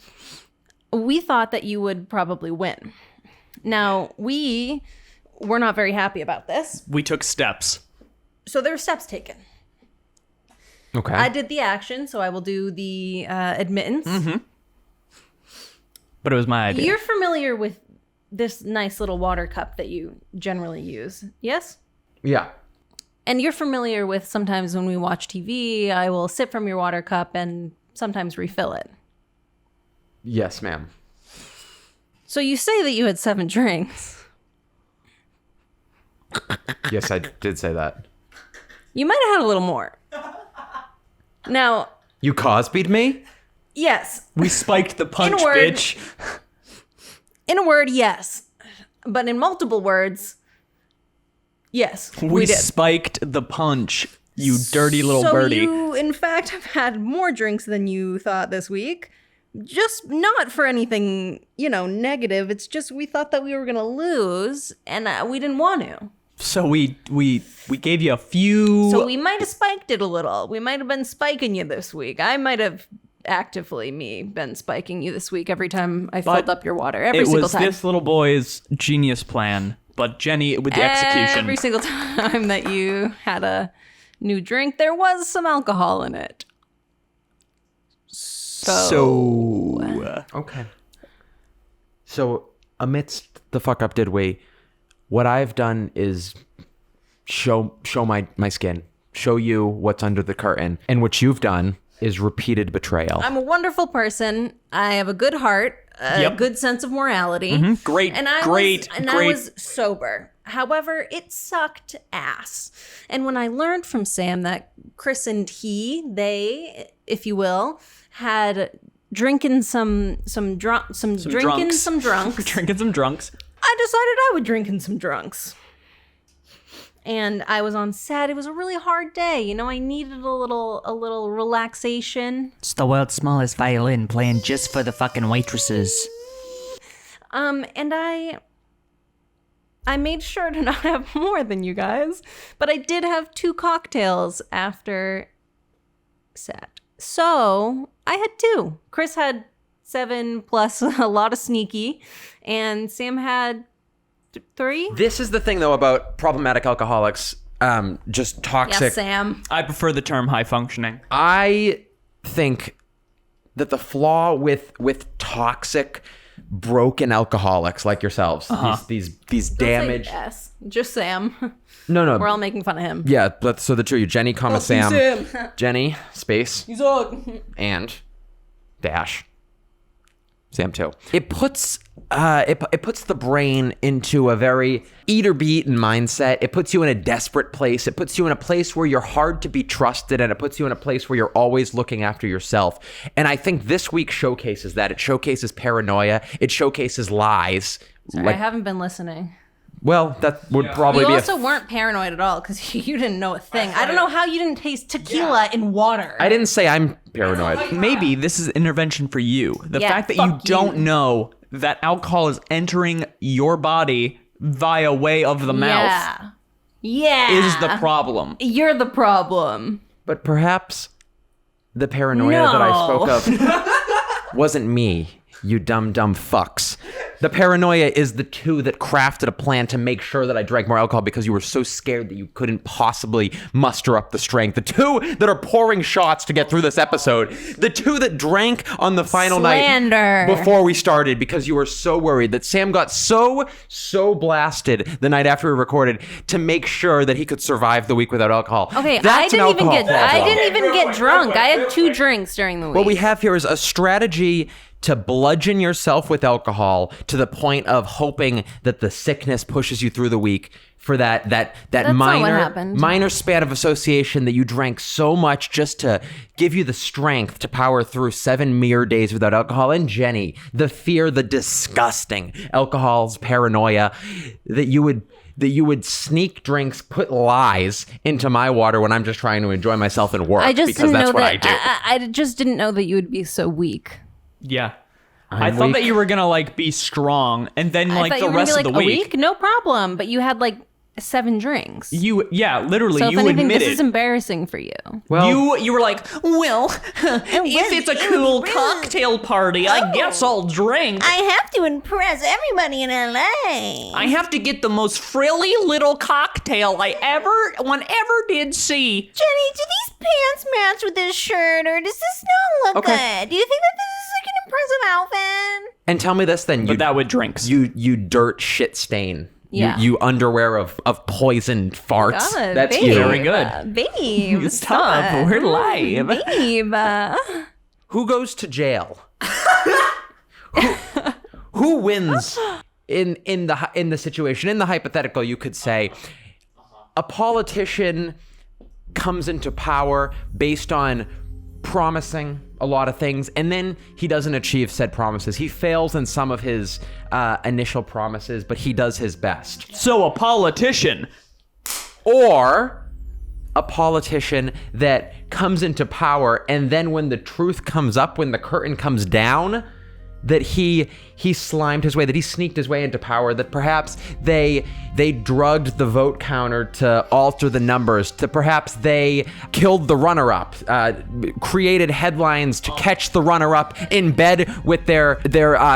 we thought that you would probably win. Now, we were not very happy about this. We took steps. So there were steps taken. Okay. I did the action, so I will do the admittance. Mm-hmm. But it was my idea. You're familiar with this nice little water cup that you generally use, yes? Yeah. And you're familiar with sometimes when we watch TV, I will sip from your water cup and sometimes refill it. Yes, ma'am. So you say that you had 7 drinks. Yes, I did say that. You might have had a little more. Now, You Cosby'd me? yes. We spiked the punch, In a word- bitch. In a word, yes. But in multiple words, yes, we did. Spiked the punch, you dirty little birdie. So you, in fact, have had more drinks than you thought this week. Just not for anything, negative. It's just we thought that we were going to lose, and we didn't want to. So we gave you a few. So we might have spiked it a little. We might have been spiking you this week. I might have actively been spiking you this week every time I filled up your water. Every single It was time. this little boy's genius plan, but Jenny with the execution. Every single time that you had a new drink, there was some alcohol in it. Okay. So, amidst the fuck up did we, what I've done is show my skin, show you what's under the curtain, and what you've done is repeated betrayal. I'm a wonderful person. I have a good heart, a Yep. good sense of morality. Great, And I great. was sober. However, it sucked ass. And when I learned from Sam that Chris and they, if you will, had drinking some drunks. Drinking some drunks. I decided I would drink in some drunks. And I was on set. It was a really hard day. I needed a little relaxation. It's the world's smallest violin playing just for the fucking waitresses. And I made sure to not have more than you guys, but I did have 2 cocktails after set. So I had 2. Chris had 7 plus a lot of sneaky, and Sam had 3. This is the thing, though, about problematic alcoholics, just toxic. Yes, Sam. I prefer the term high functioning. I think that the flaw with toxic, broken alcoholics like yourselves, these damaged. Yes, just Sam. No. We're all making fun of him. Yeah, but so the two of you, Jenny, comma Sam. Jenny, space, He's all... and dash. Sam too. It puts it puts the brain into a very eat or be eaten mindset. It puts you in a desperate place. It puts you in a place where you're hard to be trusted, and it puts you in a place where you're always looking after yourself. And I think this week showcases that. It showcases paranoia. It showcases lies. Sorry, I haven't been listening. Well, that would probably You be also weren't paranoid at all because you didn't know a thing. I don't know how you didn't taste tequila in water. I didn't say I'm paranoid. Maybe this is intervention for you. The Yeah, fact that you fuck don't you. know that alcohol is entering your body via way of the mouth Yeah. is the problem. You're the problem. But perhaps the paranoia that I spoke of wasn't me, you dumb fucks. The paranoia is the two that crafted a plan to make sure that I drank more alcohol because you were so scared that you couldn't possibly muster up the strength. The two that are pouring shots to get through this episode. The two that drank on the final Slander. night before we started because you were so worried that Sam got so blasted the night after we recorded to make sure that he could survive the week without alcohol. Okay, That's an alcohol problem. I didn't even get drunk. I had 2 drinks during the week. What we have here is a strategy to bludgeon yourself with alcohol to the point of hoping that the sickness pushes you through the week for that not what happened. minor span of association that you drank so much just to give you the strength to power through 7 mere days without alcohol. And Jenny, the fear, the disgusting alcohol's paranoia that you would sneak drinks, put lies into my water when I'm just trying to enjoy myself and work because that's what I do. I just didn't know that you would be so weak. Yeah. I thought that you were gonna like be strong, and then I like thought the you were rest gonna of be the like, week, a week? No problem. But you had like 7 drinks. literally, So if you anything, admitted. this is embarrassing for you. Well, You were like, well, if it's a cool cocktail party, I guess I'll drink. I have to impress everybody in LA. I have to get the most frilly little cocktail I ever did see. Jenny, do these pants match with this shirt, or does this not look Okay. good? Do you think that this is like an impressive outfit? and tell me this then, But that with drinks. you dirt shit stain. Yeah. You underwear of poisoned farts. God, That's babe. you. Very good. Babe, Stop, we're live. Babe. Who goes to jail? who wins in the situation? In the hypothetical, you could say a politician comes into power based on promising a lot of things, and then he doesn't achieve said promises. He fails in some of his initial promises, but he does his best. So a politician. Or a politician that comes into power, and then when the truth comes up, when the curtain comes down, that he slimed his way, that he sneaked his way into power, that perhaps they drugged the vote counter to alter the numbers, to perhaps they killed the runner-up, created headlines to catch the runner-up in bed with their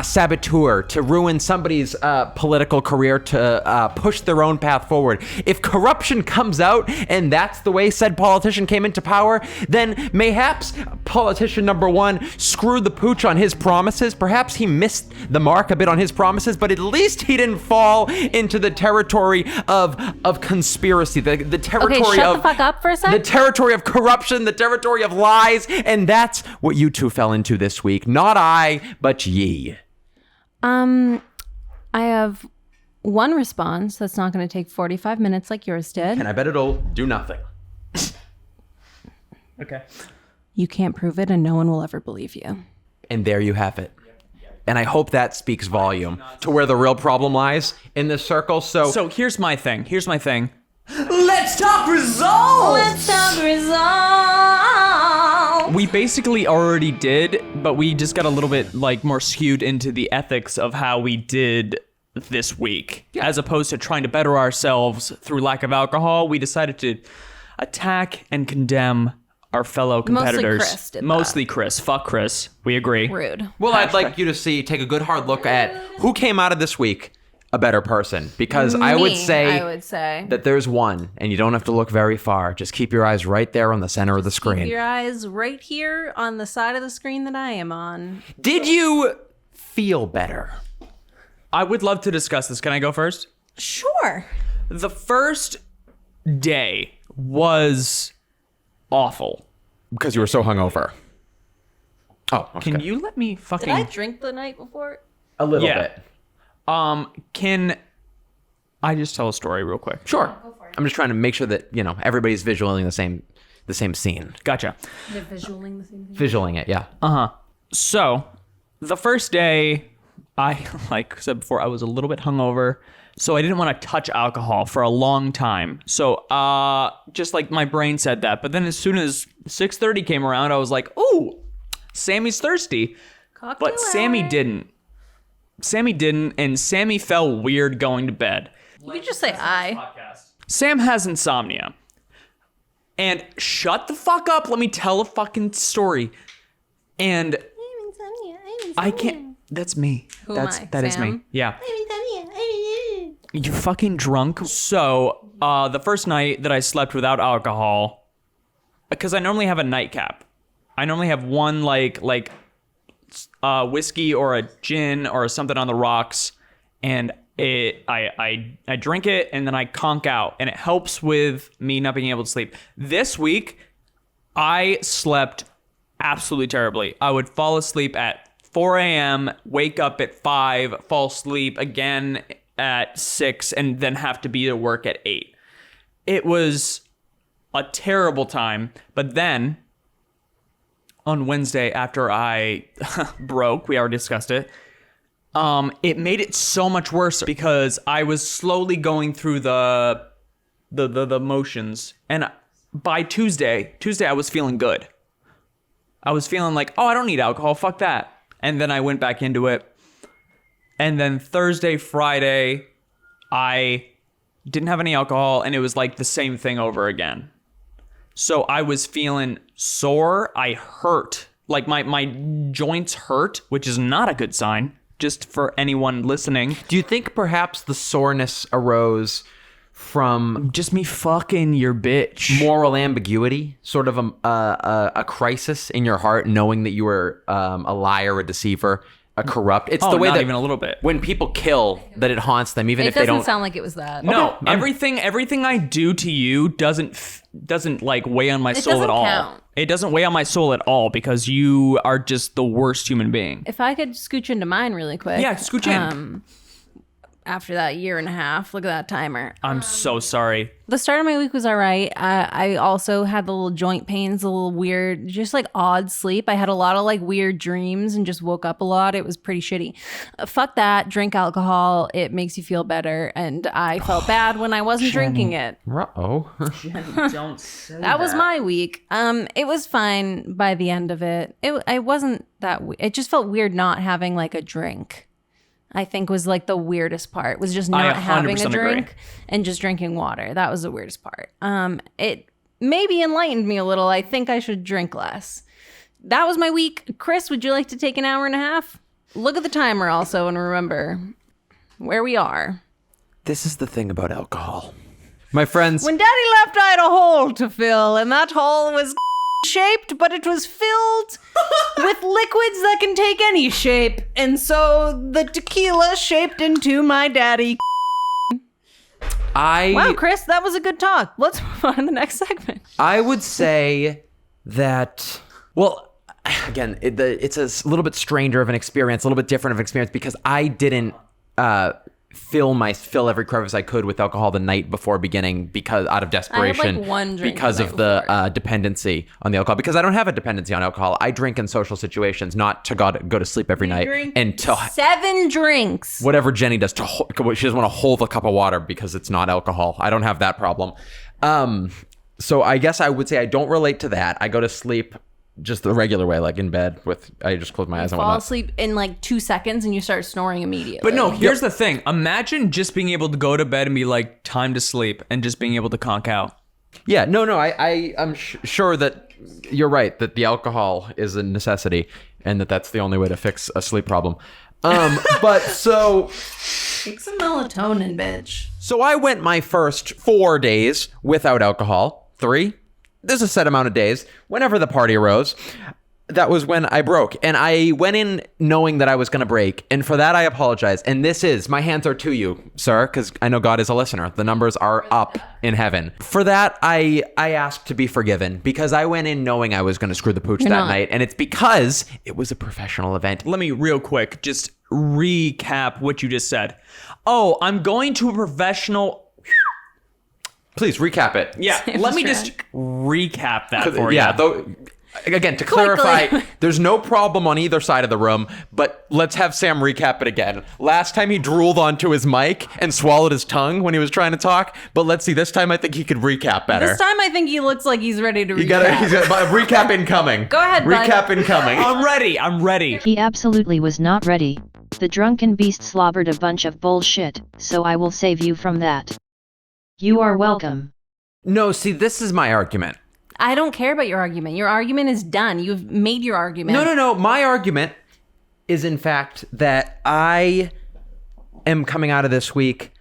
saboteur, to ruin somebody's political career, to push their own path forward. If corruption comes out and that's the way said politician came into power, then mayhaps politician number 1 screwed the pooch on his promises. Perhaps he missed the mark a bit on his promises, but at least he didn't fall into the territory of conspiracy, the territory Okay, shut of the fuck up for a sec. the territory of corruption, the territory of lies, and that's what you two fell into this week. Not I, but ye. I have one response that's not going to take 45 minutes like yours did. And I bet it'll do nothing. Okay. You can't prove it, and no one will ever believe you. And there you have it. And I hope that speaks volume to where the real problem lies in this circle. So here's my thing. Let's talk results. Let's talk results. we basically already did, but we just got a little bit like more skewed into the ethics of how we did this week. As opposed to trying to better ourselves through lack of alcohol, we decided to attack and condemn our fellow competitors. Mostly Chris did Mostly Chris. Fuck Chris. We agree. Rude. Well, I'd like you to take a good hard look at who came out of this week a better person, because I would say that there's one, and you don't have to look very far. Just keep your eyes right there on the center of the screen. Keep your eyes right here on the side of the screen that I am on. Did you feel better? I would love to discuss this. Can I go first? Sure. The first day was awful. Because you were so hungover. Oh, okay. Can you let me fucking... Did I drink the night before? A little bit. Can I just tell a story real quick? Sure. I'm just trying to make sure that, everybody's visualing the same scene. Gotcha. They're visualing the same thing? Visualing it, yeah. So, the first day, I, like I said before, I was a little bit hungover, so I didn't want to touch alcohol for a long time. So, just like my brain said that. But then as soon as 6:30 came around, I was like, ooh, Sammy's thirsty. Cocktail But Sammy hour. didn't. Sammy didn't, and Sammy felt weird going to bed. You could just say I. Sam has insomnia. And shut the fuck up, let me tell a fucking story. And I can't, that's me. Who am I? That is Sam? me. Yeah. You fucking drunk. So, the first night that I slept without alcohol, because I normally have a nightcap. I normally have one whiskey or a gin or something on the rocks, and I drink it and then I conk out, and it helps with me not being able to sleep. This week, I slept absolutely terribly. I would fall asleep at 4 a.m., wake up at 5, fall asleep again at 6, and then have to be at work at 8. It was a terrible time, but then on Wednesday, after I broke, we already discussed it, it made it so much worse because I was slowly going through the motions, and by Tuesday I was feeling good. I was feeling like, oh, I don't need alcohol, fuck that. And then I went back into it. And then Thursday, Friday, I didn't have any alcohol, and it was like the same thing over again. So I was feeling sore. I hurt. Like my joints hurt, which is not a good sign, just for anyone listening. Do you think perhaps the soreness arose from just me fucking your bitch? Moral ambiguity, sort of a crisis in your heart, knowing that you were a liar, a deceiver, a corrupt. It's the way not that even a little bit. When people kill, that it haunts them, even if they don't. It doesn't sound like it was that. No, everything I do to you doesn't like weigh on my soul at all. Count. It doesn't weigh on my soul at all because you are just the worst human being. If I could scooch into mine really quick. Yeah, scooch in. After that year and a half, look at that timer. I'm so sorry. The start of my week was all right. I also had the little joint pains, a little weird, just like odd sleep. I had a lot of like weird dreams and just woke up a lot. It was pretty shitty. Fuck that. Drink alcohol. It makes you feel better. And I felt bad when I wasn't drinking it. Uh-oh. Don't say That was my week. It was fine by the end of it. It wasn't that it just felt weird not having like a drink. I think was like the weirdest part, was just not having a drink agree. and just drinking water. That was the weirdest part. It maybe enlightened me a little. I think I should drink less. That was my week. Chris, would you like to take an hour and a half? Look at the timer also and remember where we are. This is the thing about alcohol. My friends. When Daddy left, I had a hole to fill, and that hole was shaped, but it was filled with liquids that can take any shape. And so the tequila shaped into my daddy. Wow, Chris, that was a good talk. Let's move on to the next segment. I would say that, well, again, it's a little bit stranger of an experience, a little bit different of an experience, because I didn't fill every crevice I could with alcohol the night before beginning, because out of desperation, I had like one drink because the of night the before. dependency on the alcohol. Because I don't have a dependency on alcohol. I drink in social situations, not to go to sleep every night and to 7 drinks. whatever Jenny does to she doesn't want to hold a cup of water because it's not alcohol. I don't have that problem. So I guess I would say I don't relate to that. I go to sleep just the regular way, like in bed I just close my eyes and Fall whatnot. asleep in like 2 seconds and you start snoring immediately. But no, here's the thing. Imagine just being able to go to bed and be like, time to sleep, and just being able to conk out. Yeah, no, I'm sure that you're right, that the alcohol is a necessity and that's the only way to fix a sleep problem. But so... Take some melatonin, bitch. So I went my first 4 days without alcohol. 3? There's a set amount of days. Whenever the party arose, that was when I broke. And I went in knowing that I was going to break. And for that, I apologize. And my hands are to you, sir, because I know God is a listener. The numbers are up in heaven. For that, I asked to be forgiven because I went in knowing I was going to screw the pooch night. And it's because it was a professional event. Let me real quick just recap what you just said. Oh, I'm going to a professional... Please recap it. Yeah, let me just recap that for you. Yeah, though... Again, to clarify, there's no problem on either side of the room, but let's have Sam recap it again. Last time he drooled onto his mic and swallowed his tongue when he was trying to talk, but let's see, this time I think he could recap better. This time I think he looks like he's ready to recap. He's got recap incoming. Go ahead, bud. Recap incoming. I'm ready. He absolutely was not ready. The drunken beast slobbered a bunch of bullshit, so I will save you from that. You are welcome. No, see, this is my argument. I don't care about your argument. Your argument is done. You've made your argument. No. My argument is, in fact, that I am coming out of this week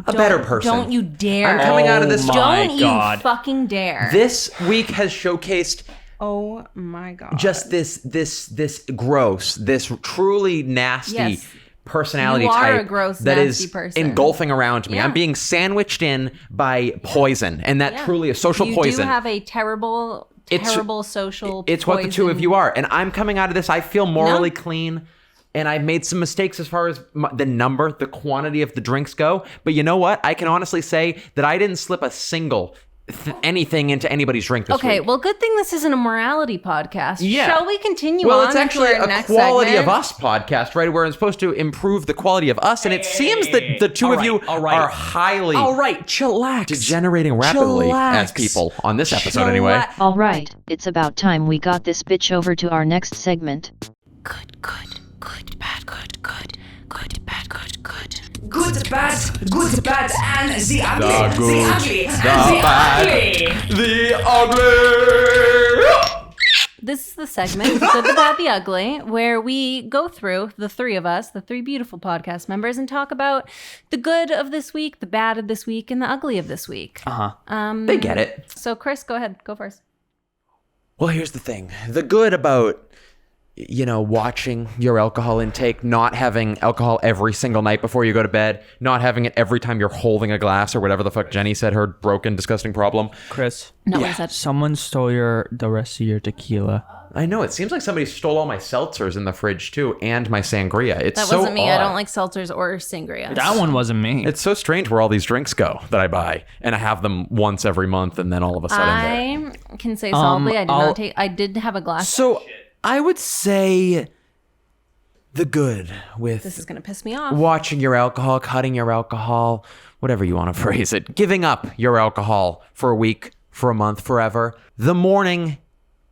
a better person. Don't you dare. I'm coming out of this. Don't you fucking dare. This week has showcased. Oh my God. Just this gross, this truly nasty personality you are type a gross, that nasty is person. engulfing around me. Yeah. I'm being sandwiched in by poison, and that truly is social poison. You do have a terrible social It's poison. what the two of you are, and I'm coming out of this. I feel morally clean. And I've made some mistakes as far as the quantity of the drinks go. But you know what? I can honestly say that I didn't slip a single anything into anybody's drink this week. Okay, well, good thing this isn't a morality podcast. Yeah. Shall we continue on? Well, it's actually to our a next quality segment? of us podcast, right? Where it's supposed to improve the quality of us. And it seems that the two of you are highly All right, chillax. degenerating rapidly as people on this episode anyway. All right, it's about time we got this bitch over to our next segment. Good, bad, good, bad, good. Good, bad, and the ugly. The good, ugly. the bad, the ugly. This is the segment, Good, the Bad, the Ugly, where we go through, the three of us, the three beautiful podcast members, and talk about the good of this week, the bad of this week, and the ugly of this week. They get it. So, Chris, go ahead. Go first. Well, here's the thing. The good about, watching your alcohol intake, not having alcohol every single night before you go to bed, not having it every time you're holding a glass or whatever the fuck Jenny said, her broken, disgusting problem. Chris. No, what is that? Someone stole the rest of your tequila. I know. It seems like somebody stole all my seltzers in the fridge, too, and my sangria. It's That so wasn't me. odd. I don't like seltzers or sangria. That one wasn't me. It's so strange where all these drinks go that I buy, and I have them once every month, and then all of a sudden I can say solidly, I did have a glass. So I would say the good with This is going to piss me off. watching your alcohol, cutting your alcohol, whatever you want to phrase it, giving up your alcohol for a week, for a month, forever. The morning,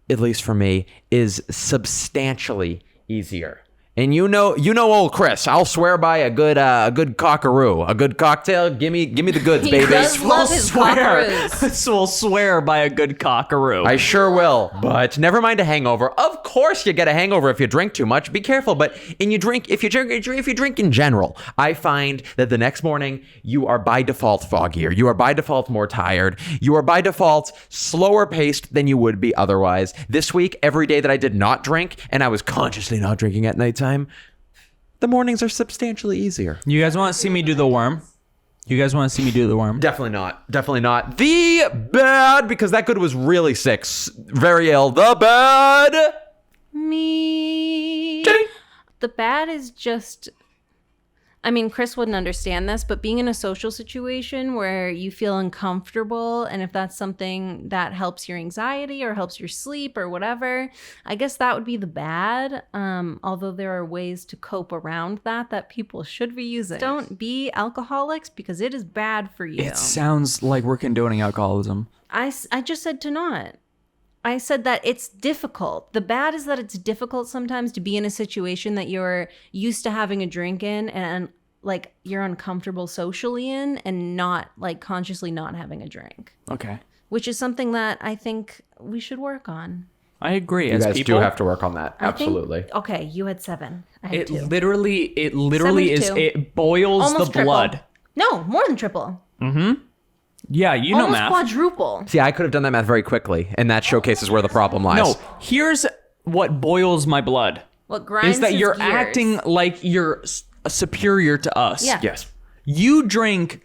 at least for me, is substantially easier. And you know old Chris. I'll swear by a good cockaroo, a good cocktail. Give me the goods, He baby. does love his cockaroos. We'll swear by a good cockaroo. I sure will. But never mind a hangover. Of course you get a hangover if you drink too much. Be careful. But if you drink in general, I find that the next morning you are by default foggier. You are by default more tired. You are by default slower paced than you would be otherwise. This week, every day that I did not drink, and I was consciously not drinking at nighttime, the mornings are substantially easier. You guys want to see me do the worm? Definitely not. Definitely not. The bad, because that good was really sick. Very ill. The bad. Me. Jenny. The bad is just, Chris wouldn't understand this, but being in a social situation where you feel uncomfortable, and if that's something that helps your anxiety or helps your sleep or whatever, I guess that would be the bad. Although there are ways to cope around that people should be using. Don't be alcoholics because it is bad for you. It sounds like we're condoning alcoholism. I just said to not. I said that it's difficult. The bad is that it's difficult sometimes to be in a situation that you're used to having a drink in and like you're uncomfortable socially in and not like consciously not having a drink. Okay. Which is something that I think we should work on. I agree. You guys do have to work on that. Absolutely. Okay, you had 7. I had It 2. literally 7 to is. 2. It boils Almost the triple. blood. No, more than triple. Yeah, you know Almost math. quadruple. See, I could have done that math very quickly, and that showcases where the problem lies. No, here's what boils my blood. What grinds Is that his you're gears. acting like you're superior to us. Yeah. Yes. You drink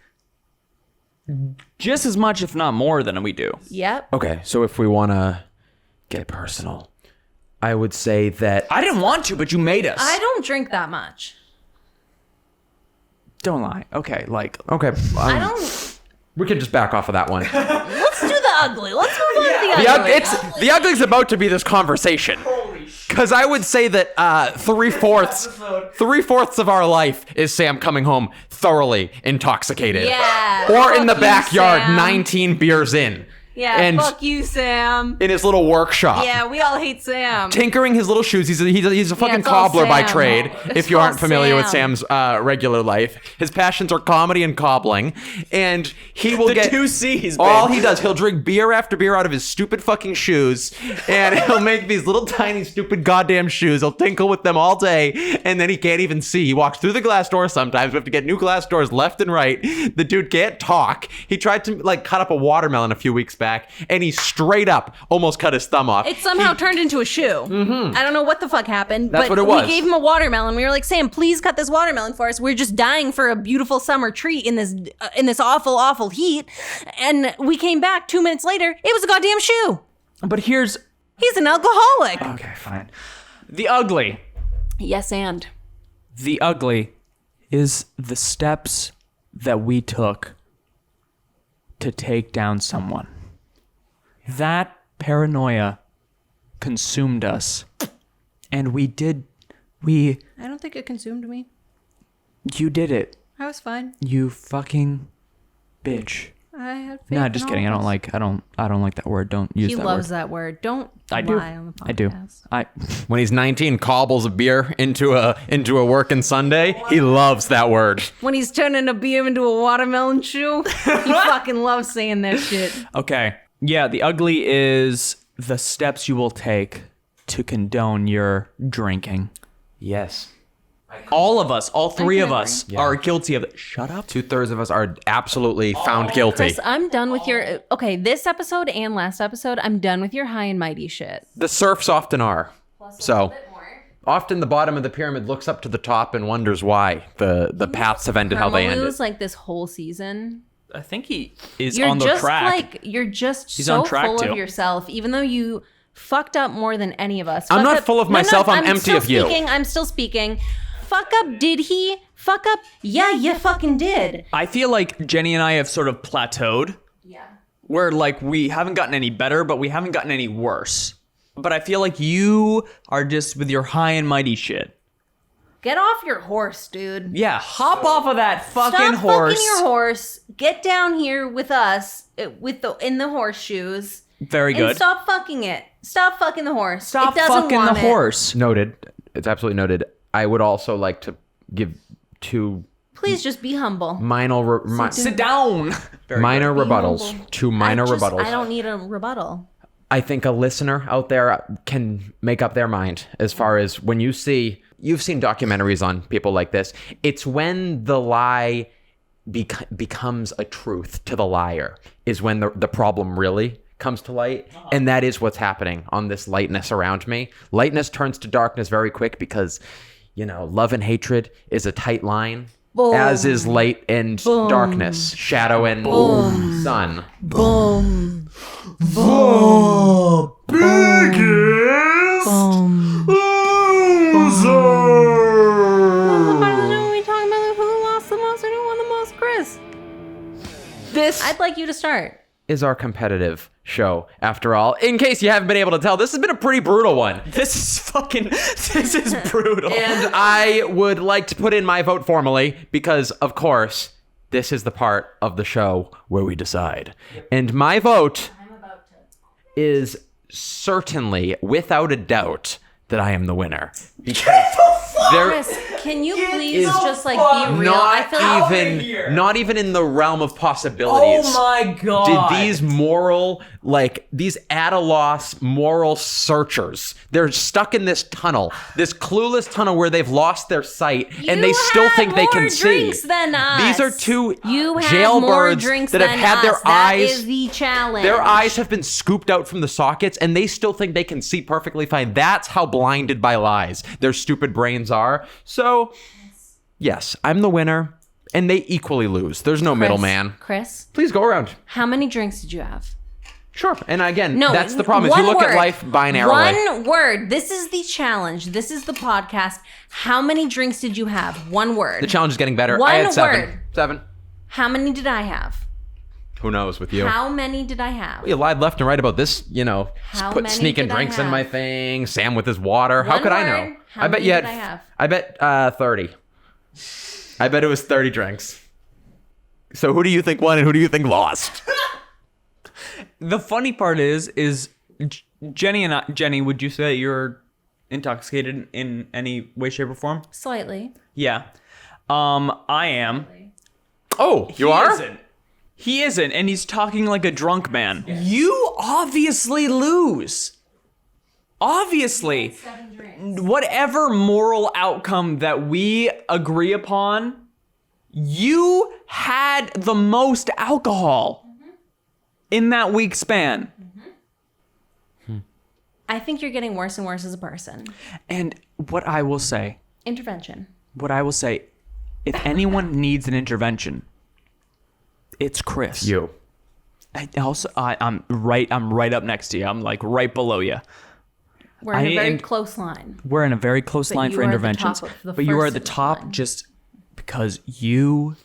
just as much, if not more, than we do. Yep. Okay, so if we want to get personal, I would say that... I didn't want to, but you made us. I don't drink that much. Don't lie. Okay, like Okay, I don't. we can just back off of that one. Let's do the ugly. Let's move on to the ugly. The ugly's about to be this conversation. Because I would say that 3/4 of our life is Sam coming home thoroughly intoxicated. Yeah. Or in the Fuck you, backyard, Sam. 19 beers in. Yeah, and fuck you, Sam. in his little workshop. Yeah, we all hate Sam. Tinkering his little shoes. He's a fucking it's all cobbler by Sam. trade. It's If you all aren't familiar with Sam. Sam's regular life, his passions are comedy and cobbling, and he will the get 2 C's. all babe. he does. He'll drink beer after beer out of his stupid fucking shoes, and he'll make these little tiny stupid goddamn shoes. He'll tinkle with them all day, and then he can't even see. He walks through the glass door sometimes. We have to get new glass doors left and right. The dude can't talk. He tried to like cut up a watermelon a few weeks back, and he straight up almost cut his thumb off. It somehow turned into a shoe. I don't know what the fuck happened. That's but what it was. We gave him a watermelon. We were like, Sam, please cut this watermelon for us. We're just dying for a beautiful summer treat in this awful, awful heat. And we came back 2 minutes later. It was a goddamn shoe. But here's He's an alcoholic. okay, fine. The ugly. Yes, and The ugly is the steps that we took to take down someone. That paranoia consumed us. And we I don't think it consumed me. you did it. I was fine. You fucking bitch. I had faith. No, just in kidding. I all don't of us. like I don't like that word. Don't use He that loves word. that word. Don't I do. lie on the podcast. I do. I When he's 19, cobbles a beer into a working Sunday. He loves that word. When he's turning a beer into a watermelon shoe, he fucking loves saying that shit. Okay. Yeah, the ugly is the steps you will take to condone your drinking. Yes. All of us, all 3 of agree. us are guilty of it. Shut up. 2/3 of us are absolutely found guilty. Chris, I'm done with your... Okay, this episode and last episode, I'm done with your high and mighty shit. The serfs often are. So often the bottom of the pyramid looks up to the top and wonders why the paths have ended how they ended. Lose, like this whole season. I think he is You're on the just track. like, you're just He's so on track full to. of yourself, even though you fucked up more than any of us. I'm Fuck not up- full of No, myself, I'm empty still of you. I'm still speaking. Fuck up, did he? Fuck up? Yeah, you fucking did. I feel like Jenny and I have sort of plateaued. Yeah. Where like we haven't gotten any better, but we haven't gotten any worse. But I feel like you are just with your high and mighty shit. Get off your horse, dude. Yeah, hop off of that fucking Stop horse. fucking your horse. Get down here with us in the horseshoes. Very good. And stop fucking it. Stop fucking the horse. Stop it doesn't fucking want the it. horse. Noted. It's absolutely noted. I would also like to give 2 Please just be humble. minor Sit down. minor Be rebuttals. humble. 2 minor rebuttals. I don't need a rebuttal. I think a listener out there can make up their mind as far as when you've seen documentaries on people like this. It's when the lie becomes a truth to the liar is when the problem really comes to light. And that is what's happening on this lightness around me. Lightness turns to darkness very quick because, love and hatred is a tight line. Boom. As is light and darkness, shadow and sun. Boom. Who lost the most and who won the most, Chris? This I'd like you to start. is our competitive show, after all. In case you haven't been able to tell, this has been a pretty brutal one. This is brutal. And I would like to put in my vote formally because, of course, this is the part of the show where we decide. And my vote is certainly, without a doubt, that I am the winner. Because Chris, can you please just like be real? I feel like not even in the realm of possibilities. Oh my god. Did these at a loss moral searchers, they're stuck in this tunnel, this clueless tunnel where they've lost their sight and they still think they can see. Than us. These are two you have jailbirds more drinks that have than had their us. eyes. That is the challenge. Their eyes have been scooped out from the sockets and they still think they can see perfectly fine. That's how blinded by lies their stupid brains are. So, yes, I'm the winner and they equally lose. There's no middleman. Chris, please go around. How many drinks did you have? Sure. And again, that's the problem. Is you look at life binarily. One word. This is the challenge. This is the podcast. How many drinks did you have? One word. The challenge is getting better. One I had 7. word. 7. How many did I have? Who knows with you? How many did I have? You lied left and right about this, How many sneaking did I drinks in have? my thing, Sam with his water. How One could I word. know? How I bet many you had did I have? I bet 30. I bet it was 30 drinks. So who do you think won and who do you think lost? The funny part is Jenny, would you say that you're intoxicated in any way, shape, or form? Slightly. Yeah. I am. Oh, you are? Isn't. He isn't, and he's talking like a drunk man. You obviously lose. Obviously. Whatever moral outcome that we agree upon, you had the most alcohol in that week span. I think you're getting worse and worse as a person. And what I will say, Intervention. if anyone needs an intervention, it's Chris. You. I'm right up next to you. I'm like right below you. We're in a very close line. We're in a very close line you for are at the interventions. top of the But you are at first the top line. just because you...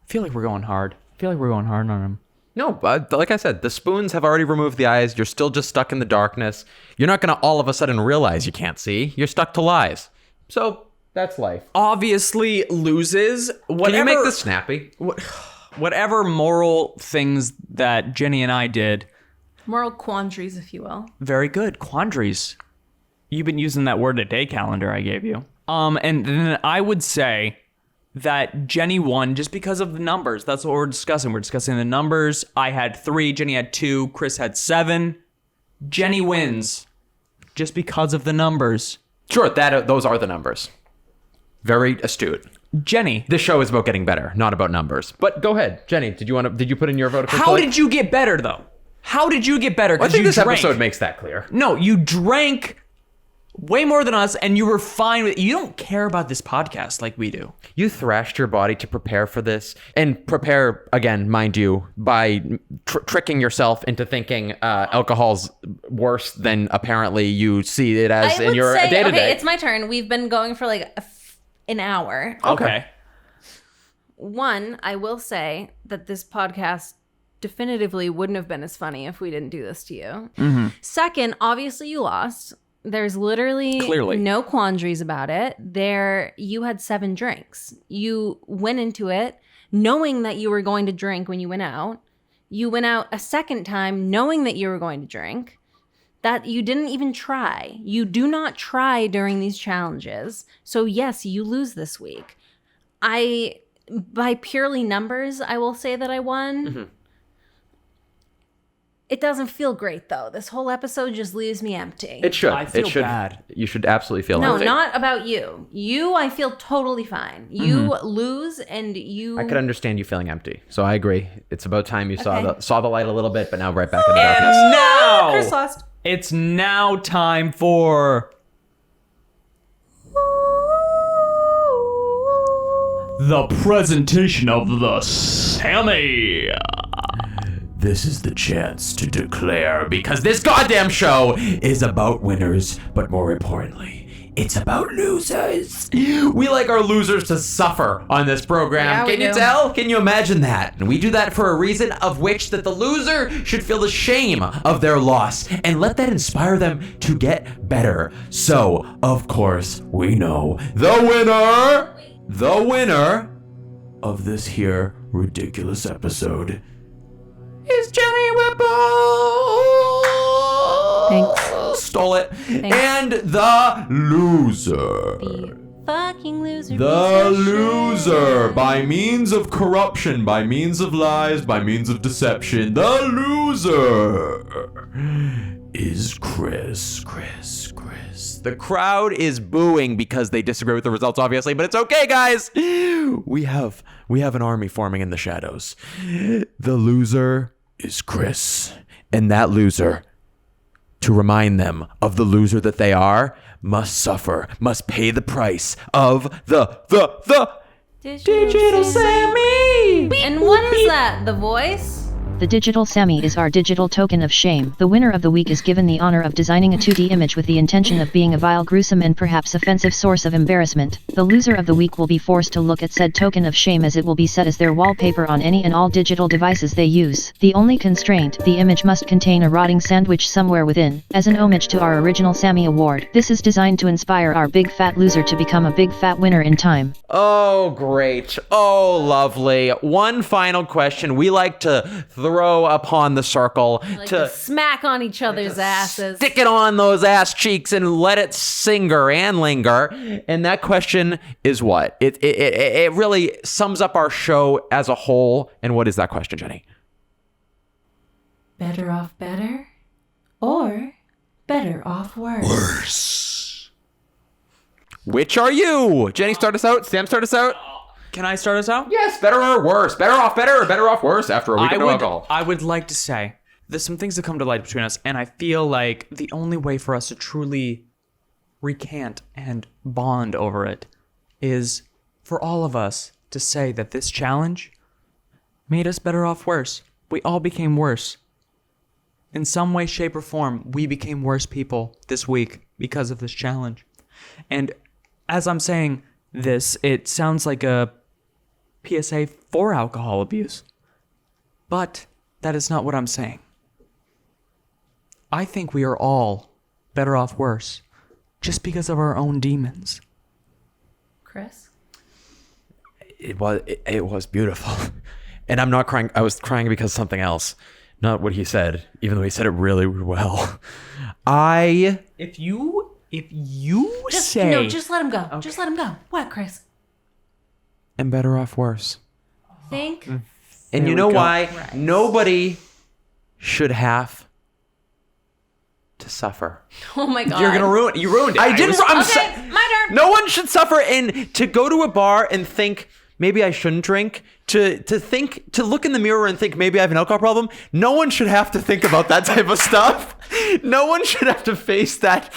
I feel like we're going hard. on him. No, but like I said, the spoons have already removed the eyes. You're still just stuck in the darkness. You're not going to all of a sudden realize you can't see. You're stuck to lies. So that's life. Obviously loses. Can you make this snappy? Whatever moral things that Jenny and I did. Moral quandaries, if you will. Very good. Quandaries. You've been using that word a day calendar I gave you. And then I would say that Jenny won just because of the numbers. That's what we're discussing. We're discussing the numbers. I had 3, Jenny had 2, Chris had 7. Jenny wins just because of the numbers. Sure, those are the numbers. Very astute. Jenny. This show is about getting better, not about numbers. But go ahead, Jenny. Did you put in your vote officially? How did you get better though? How did you get better? Well, I think you this drank. episode makes that clear. No, you drank way more than us, and you were fine with it. You don't care about this podcast like we do. You thrashed your body to prepare for this, and prepare, again, mind you, by tricking yourself into thinking alcohol's worse than apparently you see it as in your day-to-day. Okay, it's my turn. We've been going for like an hour. Okay. One, I will say that this podcast definitively wouldn't have been as funny if we didn't do this to you. Mm-hmm. Second, obviously you lost. There's literally Clearly no quandaries about it. You had 7 drinks. You went into it knowing that you were going to drink when you went out. You went out a second time knowing that you were going to drink. That you didn't even try. You do not try during these challenges. So yes, you lose this week. By purely numbers, I will say that I won. Mm-hmm. It doesn't feel great though. This whole episode just leaves me empty. It should. I feel it should. bad. You should absolutely feel No, empty. not about you. You, I feel totally fine. You lose and you... I could understand you feeling empty. So I agree. It's about time you Okay. saw the light a little bit, but now right back in the darkness. Now, Chris lost. it's now time for the presentation of the Sammy. This is the chance to declare, because this goddamn show is about winners, but more importantly, it's about losers. We like our losers to suffer on this program. Yeah, we Can you do. tell? Can you imagine that? And we do that for a reason of which that the loser should feel the shame of their loss and let that inspire them to get better. So, of course, we know the winner Of this here ridiculous episode is Jenny Whipple. Thanks. Stole it. And the loser. Fucking loser. The loser, by means of corruption, by means of lies, by means of deception, the loser is Chris. The crowd is booing because they disagree with the results, obviously, but it's okay, guys. We have an army forming in the shadows. The loser is Chris, and that loser, to remind them of the loser that they are, must suffer, must pay the price of the Digital Sammy! And what is that? The voice? The Digital Sammy is our digital token of shame. The winner of the week is given the honor of designing a 2D image with the intention of being a vile, gruesome, and perhaps offensive source of embarrassment. The loser of the week will be forced to look at said token of shame, as it will be set as their wallpaper on any and all digital devices they use. The only constraint: the image must contain a rotting sandwich somewhere within, as an homage to our original Sammy Award. This is designed to inspire our big fat loser to become a big fat winner in time. Oh, great. Oh, lovely. One final question we like to throw upon the circle, To smack on each other's asses. stick it on those ass cheeks and let it singer and linger. And that question is what? It really sums up our show as a whole. And what is that question, Jenny? Better off better? Or better off worse? Which are you? Jenny, start us out. Sam, start us out. Can I start us out? Yes, better or worse? Better off better or better off worse after a week of no alcohol? I would like to say there's some things that come to light between us, and I feel like the only way for us to truly recant and bond over it is for all of us to say that this challenge made us better off worse. We all became worse. In some way, shape, or form, we became worse people this week because of this challenge. And as I'm saying this, it sounds like a PSA for alcohol abuse. But that is not what I'm saying. I think we are all better off worse just because of our own demons. Chris? It was beautiful. And I'm not crying. I was crying because of something else. Not what he said, even though he said it really well. If you say... No, just let him go. Okay. Just let him go. What, Chris? I'm better off worse. Think? And you know why? Right. Nobody should have to suffer. Oh my God. You're gonna you ruined it. I didn't. my turn. No one should suffer. And to go to a bar and think maybe I shouldn't drink. To look in the mirror and think maybe I have an alcohol problem. No one should have to think about that type of stuff. No one should have to face that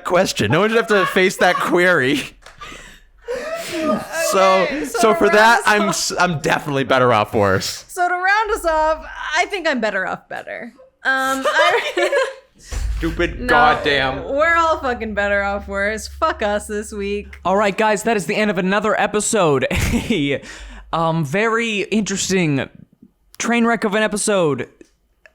question. No one should have to face that query. So for that, I'm definitely better off worse. So to round us off, I think I'm better off better. Stupid goddamn. We're all fucking better off worse. Fuck us this week. All right, guys, that is the end of another episode. A very interesting train wreck of an episode.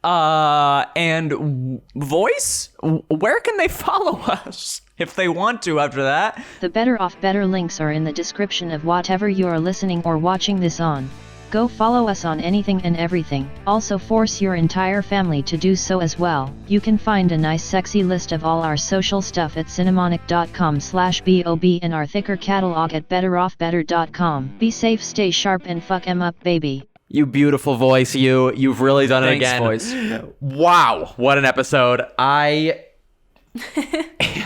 And voice? Where can they follow us if they want to after that? The Better Off Better links are in the description of whatever you are listening or watching this on. Go follow us on anything and everything. Also force your entire family to do so as well. You can find a nice sexy list of all our social stuff at cinemonic.com/bob and our thicker catalog at betteroffbetter.com. Be safe, stay sharp, and fuck 'em up, baby. You beautiful voice, you've really done it Thanks, again. Voice. Wow, what an episode. I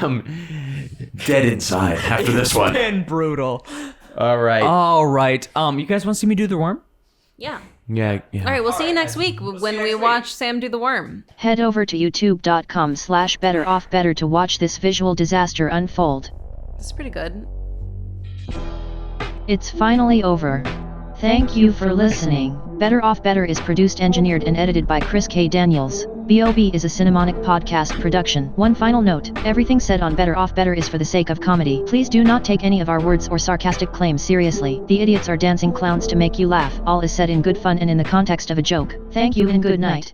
am dead inside after this one. And brutal. All right. All right. You guys want to see me do the worm? Yeah. Yeah. All right, we'll see you next week when we watch Sam do the worm. Head over to youtube.com/betteroffbetter to watch this visual disaster unfold. It's pretty good. It's finally over. Thank you for listening. Better Off Better is produced, engineered, and edited by Chris K. Daniels. B.O.B. is a Cinemonic podcast production. One final note, everything said on Better Off Better is for the sake of comedy. Please do not take any of our words or sarcastic claims seriously. The idiots are dancing clowns to make you laugh. All is said in good fun and in the context of a joke. Thank you and good night.